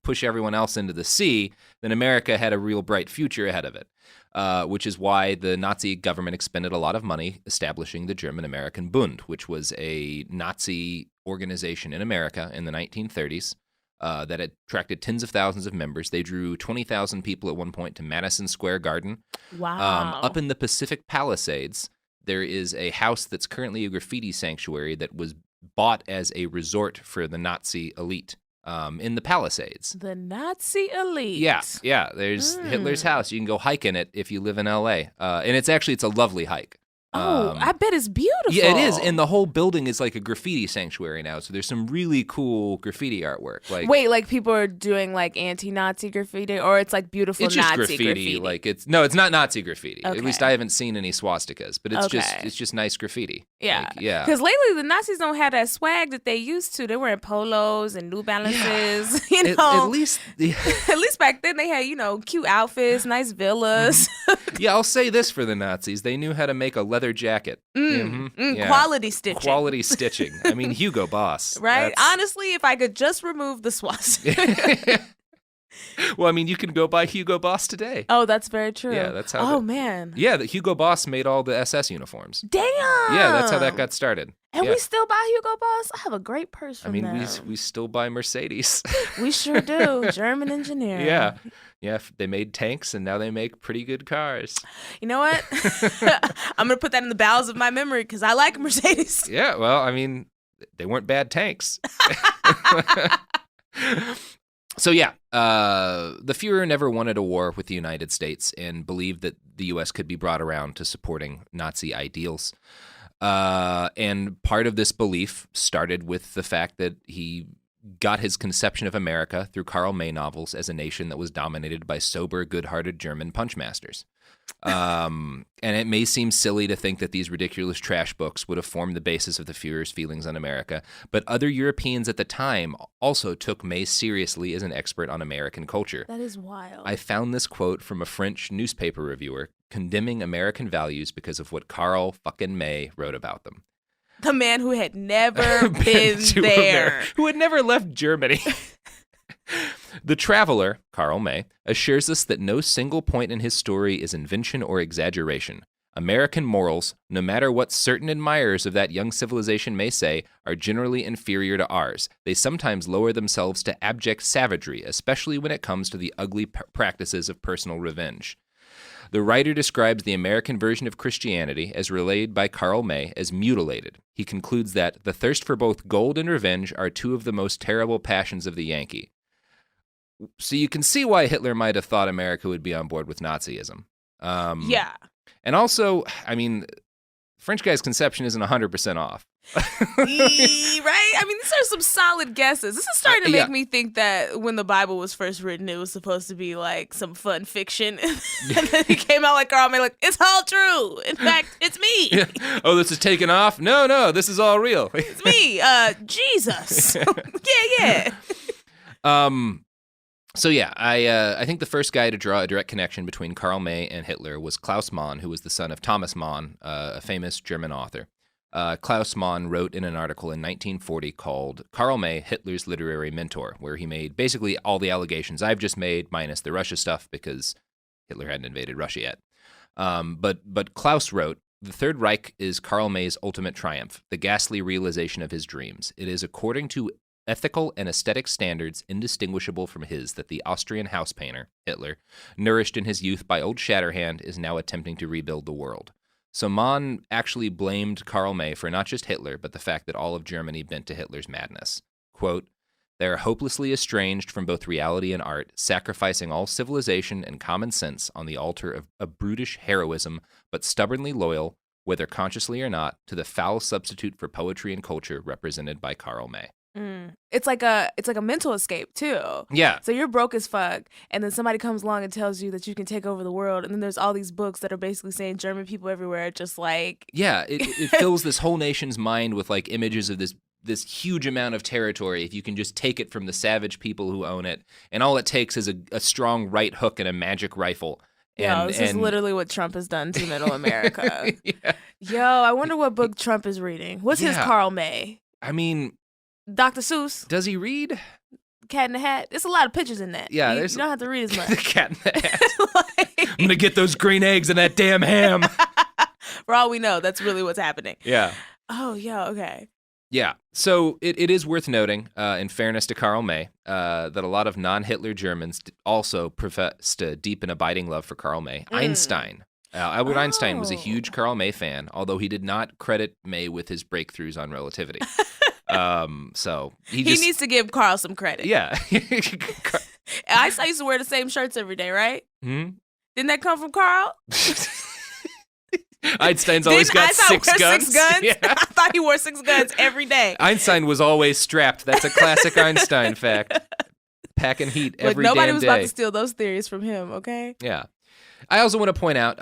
A: push everyone else into the sea, then America had a real bright future ahead of it. Which is why the Nazi government expended a lot of money establishing the German-American Bund, which was a Nazi organization in America in the 1930s that attracted tens of thousands of members. They drew 20,000 people at one point to Madison Square Garden.
B: Wow.
A: Up in the Pacific Palisades, there is a house that's currently a graffiti sanctuary that was bought as a resort for the Nazi elite. In the Palisades.
B: The Nazi elite.
A: Yeah. There's Hitler's house. You can go hike in it if you live in L.A. And it's a lovely hike.
B: I bet it's beautiful.
A: Yeah, it is. And the whole building is like a graffiti sanctuary now. So there's some really cool graffiti artwork.
B: Wait, like people are doing like anti-Nazi graffiti, or it's like beautiful
A: it's just
B: Nazi graffiti?
A: Like it's not Nazi graffiti.
B: Okay.
A: At least I haven't seen any swastikas, but it's just nice graffiti.
B: Yeah.
A: Yeah.
B: Because lately the Nazis don't have that swag that they used to. They were in polos and New Balances.
A: Yeah. At least
B: at least back then they had, cute outfits, nice villas.
A: Yeah, I'll say this for the Nazis. They knew how to make a leather jacket. Yeah.
B: Quality stitching.
A: Quality stitching. I mean, Hugo Boss.
B: Right? Honestly, if I could just remove the swastika.
A: Well, I mean, you can go buy Hugo Boss today.
B: Oh, that's very true.
A: Yeah, that's how.
B: Man.
A: Yeah, the Hugo Boss made all the SS uniforms.
B: Damn.
A: Yeah, that's how that got started.
B: And we still buy Hugo Boss? I have a great purse from them.
A: we still buy Mercedes.
B: We sure do. German engineering.
A: Yeah. Yeah, they made tanks, and now they make pretty good cars.
B: You know what? I'm going to put that in the bowels of my memory because I like Mercedes.
A: Yeah, well, I mean, they weren't bad tanks. So yeah, the Fuhrer never wanted a war with the United States and believed that the U.S. could be brought around to supporting Nazi ideals. And part of this belief started with the fact that he got his conception of America through Karl May novels as a nation that was dominated by sober, good-hearted German punchmasters. And it may seem silly to think that these ridiculous trash books would have formed the basis of the Fuhrer's feelings on America, but other Europeans at the time also took May seriously as an expert on American culture.
B: That is wild.
A: I found this quote from a French newspaper reviewer condemning American values because of what Karl fucking May wrote about them.
B: The man who had never been there.
A: Who had never left Germany. The Traveler, Karl May, assures us that no single point in his story is invention or exaggeration. American morals, no matter what certain admirers of that young civilization may say, are generally inferior to ours. They sometimes lower themselves to abject savagery, especially when it comes to the ugly practices of personal revenge. The writer describes the American version of Christianity, as relayed by Karl May, as mutilated. He concludes that the thirst for both gold and revenge are two of the most terrible passions of the Yankee. So you can see why Hitler might have thought America would be on board with Nazism.
B: Yeah.
A: And also, I mean, French guy's conception isn't 100% off.
B: Right? I mean, these are some solid guesses. This is starting to make me think that when the Bible was first written, it was supposed to be like some fun fiction. And then it came out like Karl May, like, it's all true. In fact, it's me.
A: Yeah. Oh, this is taken off? No, this is all real.
B: It's me, Jesus. Yeah.
A: So yeah, I think the first guy to draw a direct connection between Karl May and Hitler was Klaus Mann, who was the son of Thomas Mann, a famous German author. Klaus Mann wrote in an article in 1940 called Karl May, Hitler's Literary Mentor, where he made basically all the allegations I've just made, minus the Russia stuff, because Hitler hadn't invaded Russia yet. But Klaus wrote, "The Third Reich is Karl May's ultimate triumph, the ghastly realization of his dreams. It is according to ethical and aesthetic standards indistinguishable from his that the Austrian house painter, Hitler, nourished in his youth by Old Shatterhand, is now attempting to rebuild the world." So Mann actually blamed Karl May for not just Hitler, but the fact that all of Germany bent to Hitler's madness. quote, "They are hopelessly estranged from both reality and art, sacrificing all civilization and common sense on the altar of a brutish heroism, but stubbornly loyal, whether consciously or not, to the foul substitute for poetry and culture represented by Karl May."
B: It's like a mental escape too.
A: Yeah.
B: So you're broke as fuck, and then somebody comes along and tells you that you can take over the world, and then there's all these books that are basically saying German people everywhere, just like
A: it fills this whole nation's mind with like images of this huge amount of territory if you can just take it from the savage people who own it, and all it takes is a strong right hook and a magic rifle.
B: This is literally what Trump has done to Middle America. Yo, I wonder what book Trump is reading. What's his Karl May?
A: I mean,
B: Dr. Seuss.
A: Does he read?
B: Cat in the Hat. There's a lot of pictures in that.
A: Yeah,
B: you don't have to read as much.
A: The Cat in the Hat. I'm gonna get those green eggs and that damn ham.
B: For all we know, that's really what's happening.
A: Yeah.
B: Oh, yeah. Okay.
A: Yeah. So it is worth noting, in fairness to Karl May, that a lot of non-Hitler Germans also professed a deep and abiding love for Karl May. Einstein. Albert Einstein was a huge Karl May fan, although he did not credit May with his breakthroughs on relativity. So he
B: needs to give Karl some credit.
A: Yeah.
B: Einstein used to wear the same shirts every day, right?
A: Hmm?
B: Didn't that come from Karl?
A: Einstein's always got six guns.
B: Yeah. I thought he wore 6 guns every day.
A: Einstein was always strapped. That's a classic Einstein fact. Packing heat every damn day.
B: Nobody was about to steal those theories from him, okay?
A: Yeah. I also want to point out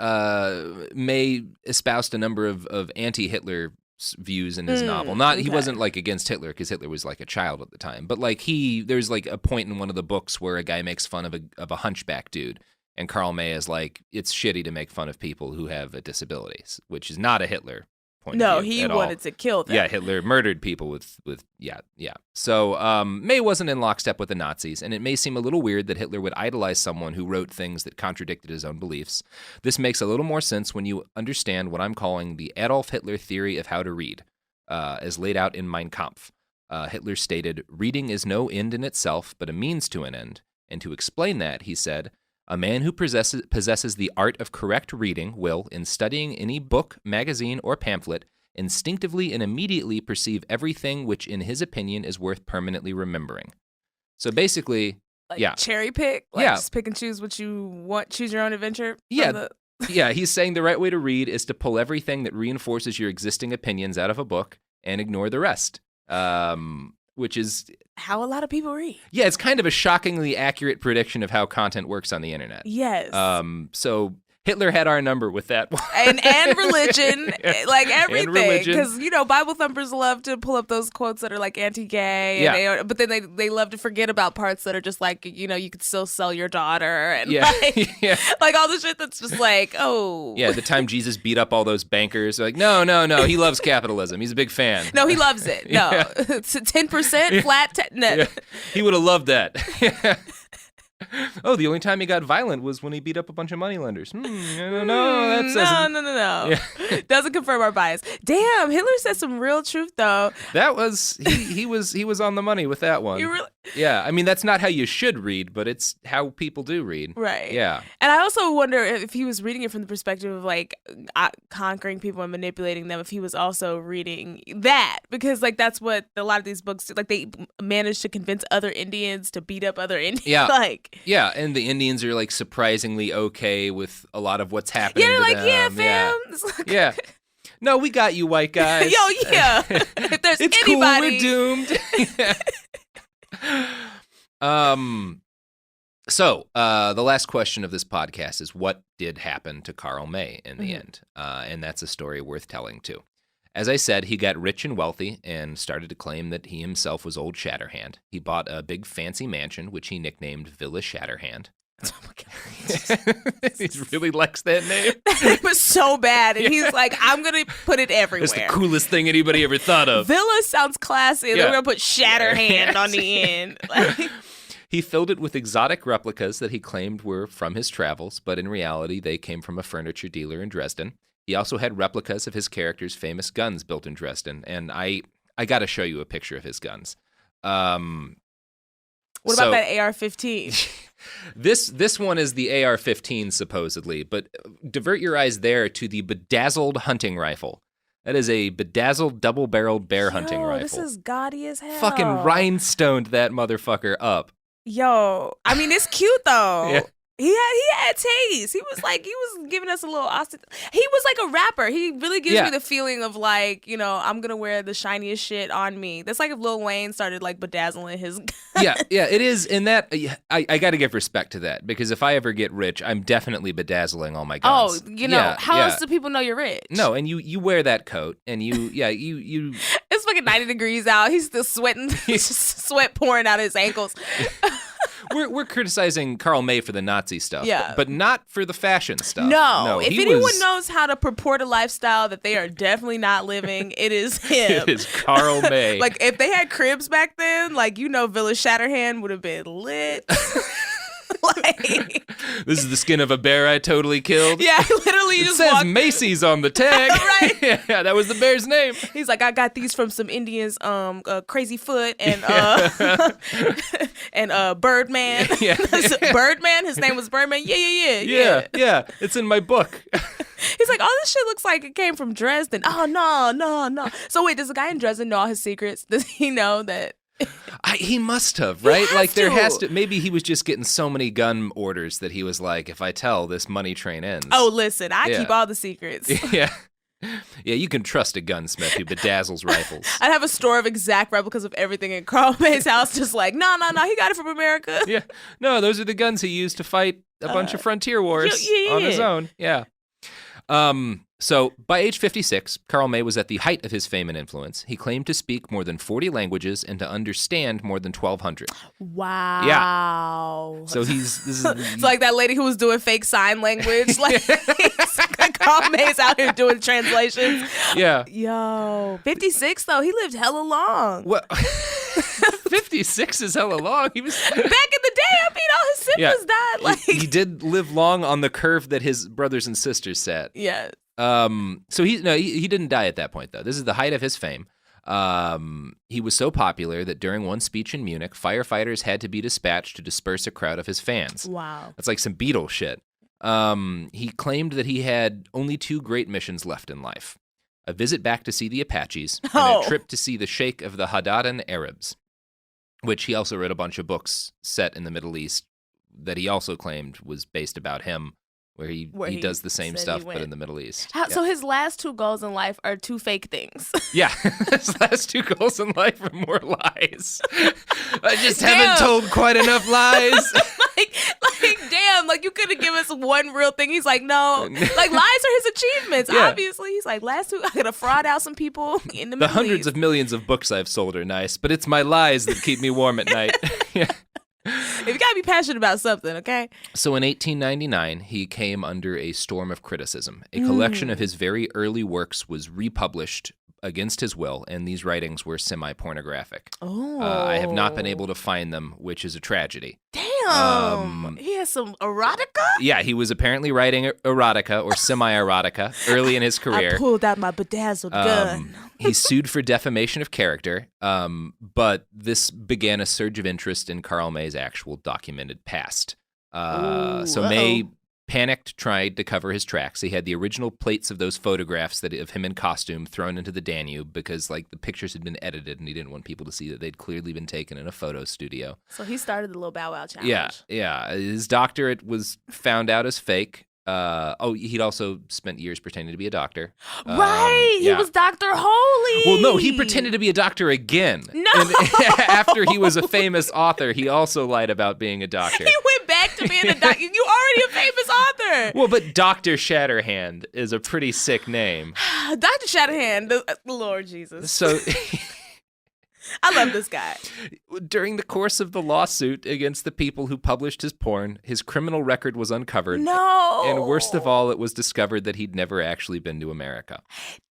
A: May espoused a number of anti-Hitler views in his novel. He wasn't like against Hitler because Hitler was like a child at the time, but like there's like a point in one of the books where a guy makes fun of a hunchback dude, and Karl May is like, it's shitty to make fun of people who have a disability, which is not a Hitler point of view.
B: No, he wanted to kill them.
A: Yeah, Hitler murdered people with yeah. So May wasn't in lockstep with the Nazis, and it may seem a little weird that Hitler would idolize someone who wrote things that contradicted his own beliefs. This makes a little more sense when you understand what I'm calling the Adolf Hitler theory of how to read, as laid out in Mein Kampf. Hitler stated, "Reading is no end in itself, but a means to an end." And to explain that, he said, "A man who possesses the art of correct reading will, in studying any book, magazine, or pamphlet, instinctively and immediately perceive everything which, in his opinion, is worth permanently remembering." So basically,
B: cherry pick? Just pick and choose what you want, choose your own adventure?
A: Yeah, he's saying the right way to read is to pull everything that reinforces your existing opinions out of a book and ignore the rest. Which is
B: how a lot of people read.
A: Yeah, it's kind of a shockingly accurate prediction of how content works on the internet.
B: Yes.
A: So Hitler had our number with that one.
B: and religion, like everything. Because, Bible thumpers love to pull up those quotes that are like anti-gay. And but then they love to forget about parts that are just like, you could still sell your daughter. And like all the shit that's just like, oh.
A: Yeah, the time Jesus beat up all those bankers. Like, no, he loves capitalism. He's a big fan.
B: No, he loves it. No, it's 10% flat. No.
A: He would have loved that. Oh, the only time he got violent was when he beat up a bunch of moneylenders. No.
B: Yeah. Doesn't confirm our bias. Damn, Hitler said some real truth though.
A: That was he was on the money with that one. Yeah, I mean that's not how you should read, but it's how people do read.
B: Right.
A: Yeah.
B: And I also wonder if he was reading it from the perspective of like conquering people and manipulating them. If he was also reading that, because like that's what a lot of these books do. Like they managed to convince other Indians to beat up other Indians.
A: Yeah. Yeah, and the Indians are like surprisingly okay with a lot of what's happening.
B: Yeah,
A: to
B: like
A: them.
B: Fam.
A: Yeah. No, we got you, white guys.
B: Yo, yeah. If there's
A: it's
B: anybody,
A: cool, we're doomed. So the last question of this podcast is, what did happen to Karl May in the end? And that's a story worth telling too. As I said, he got rich and wealthy and started to claim that he himself was Old Shatterhand. He bought a big fancy mansion, which he nicknamed Villa Shatterhand.
B: Oh my God.
A: He really likes that name.
B: That name was so bad. And he's like, I'm going to put it everywhere.
A: It's the coolest thing anybody ever thought of.
B: Villa sounds classy. Yeah. We're going to put Shatterhand on the end.
A: He filled it with exotic replicas that he claimed were from his travels, but in reality, they came from a furniture dealer in Dresden. He also had replicas of his character's famous guns built in Dresden, and I got to show you a picture of his guns.
B: What about that AR-15?
A: This one is the AR-15 supposedly, but divert your eyes there to the bedazzled hunting rifle. That is a bedazzled double-barreled bear hunting rifle.
B: This is gaudy as hell.
A: Fucking rhinestoned that motherfucker up.
B: Yo, I mean, it's cute though.
A: Yeah.
B: He had taste. He was giving us a little he was like a rapper. He really gives me the feeling of like, you know, I'm gonna wear the shiniest shit on me. That's like if Lil Wayne started like bedazzling his gun.
A: Yeah, it is. And that I got to give respect to that, because if I ever get rich, I'm definitely bedazzling all my guns.
B: Oh, you know, how else do people know you're rich?
A: No, and you wear that coat, and you.
B: It's fucking 90 degrees out. He's still sweating, sweat pouring out his ankles.
A: We're criticizing Karl May for the Nazi stuff, but not for the fashion stuff.
B: No, if anyone knows how to purport a lifestyle that they are definitely not living, it is him.
A: It is Karl May.
B: Like, if they had cribs back then, like, you know, Villa Shatterhand would have been lit. Like,
A: this is the skin of a bear I totally killed.
B: Yeah, literally.
A: It just says Macy's on the tag.
B: Right?
A: Yeah, that was the bear's name.
B: He's like, I got these from some Indians, Crazy Foot and and Birdman.
A: Yeah.
B: Birdman. His name was Birdman.
A: Yeah. It's in my book.
B: He's like, oh, this shit looks like it came from Dresden. Oh, no. So wait, does the guy in Dresden know all his secrets? Does he know that?
A: He must have, right? There has to. Maybe he was just getting so many gun orders that he was like, if I tell, this money train ends.
B: Oh, listen, I keep all the secrets.
A: Yeah, you can trust a gunsmith who bedazzles rifles.
B: I'd have a store of exact replicas of everything in Karl May's house, just like, no, he got it from America.
A: Yeah, no, those are the guns he used to fight a bunch of frontier wars on his own. Yeah. So by age 56, Karl May was at the height of his fame and influence. He claimed to speak more than 40 languages and to understand more than 1,200.
B: Wow.
A: Yeah. So it's
B: like that lady who was doing fake sign language. Like, Karl May's out here doing translations.
A: Yeah.
B: Yo, 56 though. He lived hella long.
A: What? 56 is hella long. He was
B: back in the day. I mean, all his siblings died. Like,
A: he did live long on the curve that his brothers and sisters sat.
B: Yeah.
A: So he didn't die at that point though. This is the height of his fame. He was so popular that during one speech in Munich, firefighters had to be dispatched to disperse a crowd of his fans.
B: Wow.
A: That's like some Beatles shit. He claimed that he had only 2 great missions left in life: a visit back to see the Apaches and a trip to see the Sheikh of the Hadadan Arabs, which he also wrote a bunch of books set in the Middle East that he also claimed was based about him. Where he does the same stuff, but in the Middle East.
B: So his last 2 goals in life are 2 fake things.
A: Yeah, his last 2 goals in life are more lies. I just haven't told quite enough lies.
B: Damn, like you could have given us one real thing. He's like, no, like lies are his achievements. Yeah. Obviously, he's like, last 2, I gotta fraud out some people in the Middle East.
A: The hundreds of millions of books I've sold are nice, but it's my lies that keep me warm at night. Yeah.
B: If you gotta be passionate about something, okay?
A: So in 1899, he came under a storm of criticism. A collection of his very early works was republished against his will, and these writings were semi-pornographic.
B: Oh.
A: I have not been able to find them, which is a tragedy.
B: Damn. He has some erotica?
A: Yeah, he was apparently writing erotica or semi-erotica early in his career.
B: I pulled out my bedazzled gun.
A: He sued for defamation of character, but this began a surge of interest in Karl May's actual documented past. So May panicked, tried to cover his tracks. He had the original plates of those photographs of him in costume thrown into the Danube because like the pictures had been edited and he didn't want people to see that they'd clearly been taken in a photo studio.
B: So he started the little Bow Wow challenge.
A: Yeah. His doctorate was found out as fake. He'd also spent years pretending to be a doctor.
B: Right, he was Dr. Holy.
A: Well, no, he pretended to be a doctor again.
B: No.
A: And after he was a famous author, he also lied about being a doctor.
B: He went back to being a doctor. You already a famous author.
A: Well, but Dr. Shatterhand is a pretty sick name.
B: Dr. Shatterhand, the Lord Jesus.
A: So...
B: I love this guy.
A: During the course of the lawsuit against the people who published his porn, his criminal record was uncovered.
B: No.
A: And worst of all, it was discovered that he'd never actually been to America.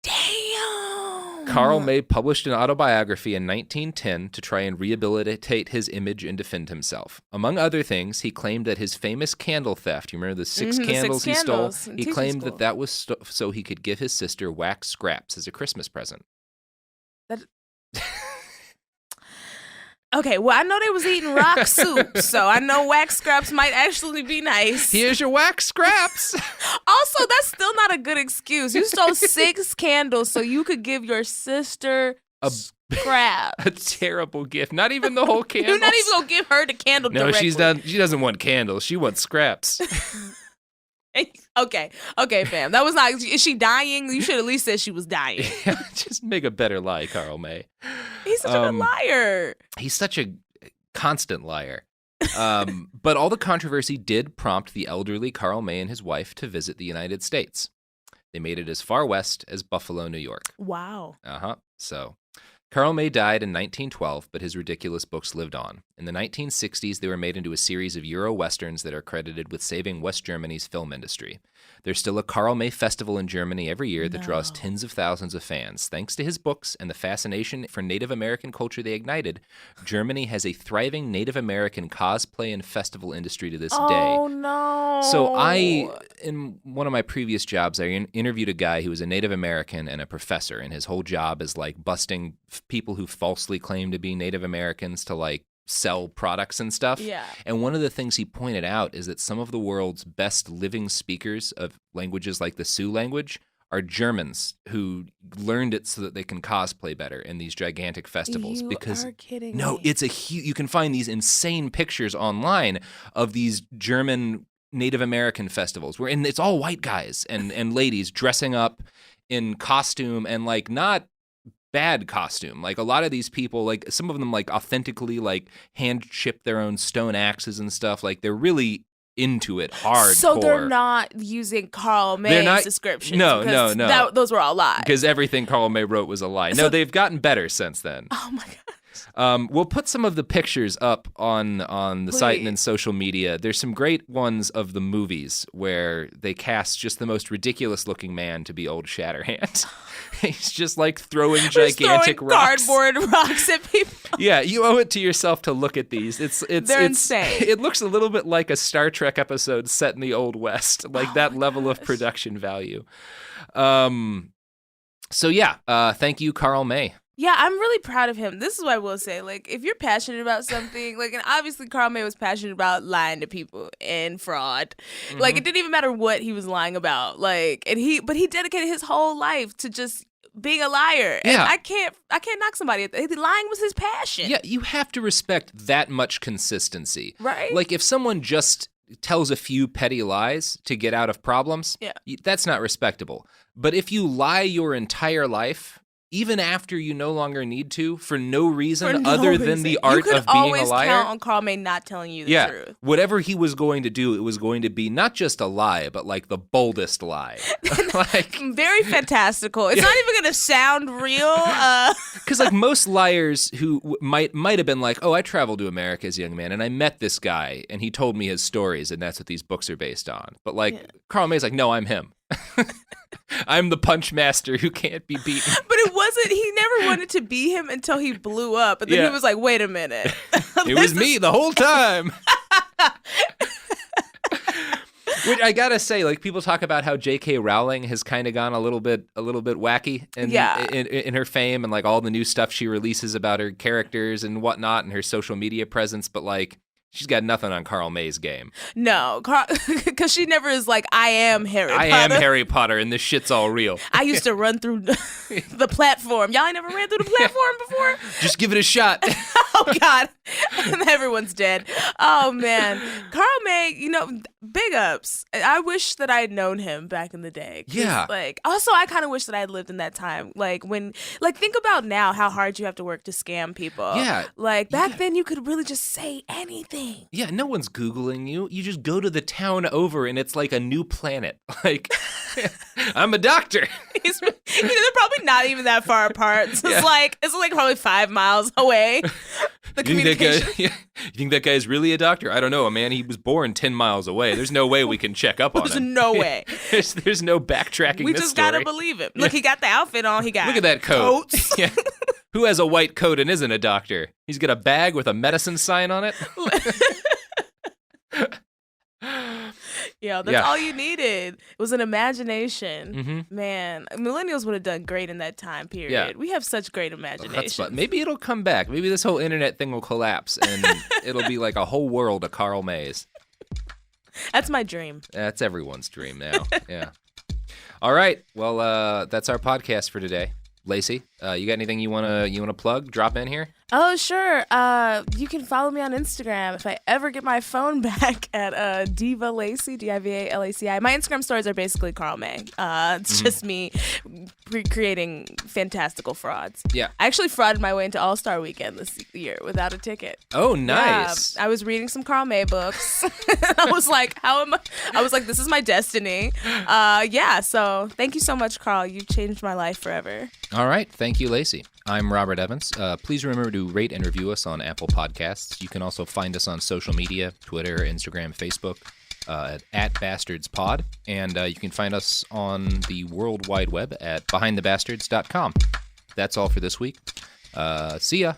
B: Damn.
A: Karl May published an autobiography in 1910 to try and rehabilitate his image and defend himself. Among other things, he claimed that his famous candle theft, you remember the 6 candles he stole? He claimed that was so he could give his sister wax scraps as a Christmas present.
B: Okay, well, I know they was eating rock soup, so I know wax scraps might actually be nice.
A: Here's your wax scraps.
B: Also, that's still not a good excuse. You stole 6 candles so you could give your sister scraps.
A: A terrible gift. Not even the whole candle.
B: You're not even going to give her the candle directly.
A: No, she doesn't want candles. She wants scraps.
B: Okay, fam. That was not. Is she dying? You should at least say she was dying.
A: Yeah, just make a better lie, Karl May.
B: He's such a good liar.
A: He's such a constant liar. But all the controversy did prompt the elderly Karl May and his wife to visit the United States. They made it as far west as Buffalo, New York.
B: Wow.
A: So Karl May died in 1912, but his ridiculous books lived on. In the 1960s, they were made into a series of Euro-Westerns that are credited with saving West Germany's film industry. There's still a Karl May festival in Germany every year that draws tens of thousands of fans. Thanks to his books and the fascination for Native American culture they ignited, Germany has a thriving Native American cosplay and festival industry to this day.
B: Oh, no.
A: So in one of my previous jobs, I interviewed a guy who was a Native American and a professor, and his whole job is like busting people who falsely claim to be Native Americans to like sell products and stuff.
B: Yeah.
A: And one of the things he pointed out is that some of the world's best living speakers of languages like the Sioux language are Germans who learned it so that they can cosplay better in these gigantic festivals.
B: You are kidding me.
A: It's a huge. You can find these insane pictures online of these German Native American festivals and it's all white guys and ladies dressing up in costume and like not bad costume. Like a lot of these people, like some of them like authentically like hand chip their own stone axes and stuff. Like they're really into it hardcore.
B: So they're not using Karl May's descriptions.
A: No.
B: Those were all lies.
A: Because everything Karl May wrote was a lie. No, they've gotten better since then.
B: Oh my God.
A: We'll put some of the pictures up on the site and in social media. There's some great ones of the movies where they cast just the most ridiculous-looking man to be Old Shatterhand. He's just like throwing gigantic rocks.
B: Cardboard rocks at people.
A: Yeah, you owe it to yourself to look at these. They're
B: insane.
A: It looks a little bit like a Star Trek episode set in the Old West, like that level of production value. So yeah, thank you, Karl May.
B: Yeah, I'm really proud of him. This is what I will say. Like, if you're passionate about something, like, and obviously Karl May was passionate about lying to people and fraud. Mm-hmm. Like, it didn't even matter what he was lying about. Like, but he dedicated his whole life to just being a liar.
A: Yeah.
B: And I can't knock somebody at that. Lying was his passion.
A: Yeah, you have to respect that much consistency.
B: Right.
A: Like, if someone just tells a few petty lies to get out of problems, that's not respectable. But if you lie your entire life, even after you no longer need to, for no reason than the art of being a liar. You could always
B: count on Karl May not telling you the truth.
A: Whatever he was going to do, it was going to be not just a lie, but like the boldest lie. Like
B: very fantastical. It's not even going to sound real.
A: Because like most liars who might have been like, oh, I traveled to America as a young man, and I met this guy, and he told me his stories, and that's what these books are based on. But like Karl May's like, no, I'm him. I'm the punch master who can't be beaten.
B: But it wasn't, he never wanted to be him until he blew up. And then he was like, wait a minute.
A: It was me the whole time. Which I gotta say, like people talk about how J.K. Rowling has kind of gone a little bit wacky in her fame and like all the new stuff she releases about her characters and whatnot and her social media presence. But like, she's got nothing on Karl May's game.
B: No, because she never is like, I am Harry Potter.
A: I am Harry Potter, and this shit's all real.
B: I used to run through the platform. Y'all ain't never ran through the platform before?
A: Just give it a shot.
B: Oh, God. Everyone's dead. Oh, man. Karl May, big ups. I wish that I had known him back in the day.
A: Yeah.
B: Like, also, I kind of wish that I had lived in that time. Like, think about now how hard you have to work to scam people.
A: Yeah.
B: Like, back then, you could really just say anything.
A: Yeah, no one's Googling you. You just go to the town over, and it's like a new planet. Like, I'm a doctor.
B: They're probably not even that far apart. So it's like probably 5 miles away. The communication.
A: You think that guy's really a doctor? I don't know, man. He was born 10 miles away. There's no way we can check up on him.
B: There's no way.
A: There's no backtracking.
B: We just gotta believe him. Look, he got the outfit on. He got
A: look at that coat.
B: Coats.
A: Yeah. Who has a white coat and isn't a doctor? He's got a bag with a medicine sign on it.
B: Yeah, that's all you needed. It was an imagination. Man, millennials would have done great in that time period. Yeah. We have such great imagination.
A: Maybe it'll come back. Maybe this whole internet thing will collapse and it'll be like a whole world of Karl Mays.
B: That's my dream.
A: That's everyone's dream now. Yeah. All right. Well, that's our podcast for today. Laci, you got anything you wanna plug? Drop in here.
B: Oh, sure. You can follow me on Instagram if I ever get my phone back at Diva Laci, Divalaci. My Instagram stories are basically Karl May. It's just me creating fantastical frauds. Yeah. I actually frauded my way into All-Star Weekend this year without a ticket.
A: Oh, nice.
B: Yeah, I was reading some Karl May books. I was like, this is my destiny. So thank you so much, Karl. You changed my life forever.
A: All right. Thank you, Laci. I'm Robert Evans. Please remember to rate and review us on Apple Podcasts. You can also find us on social media, Twitter, Instagram, Facebook, at BastardsPod. And you can find us on the World Wide Web at BehindTheBastards.com. That's all for this week. See ya.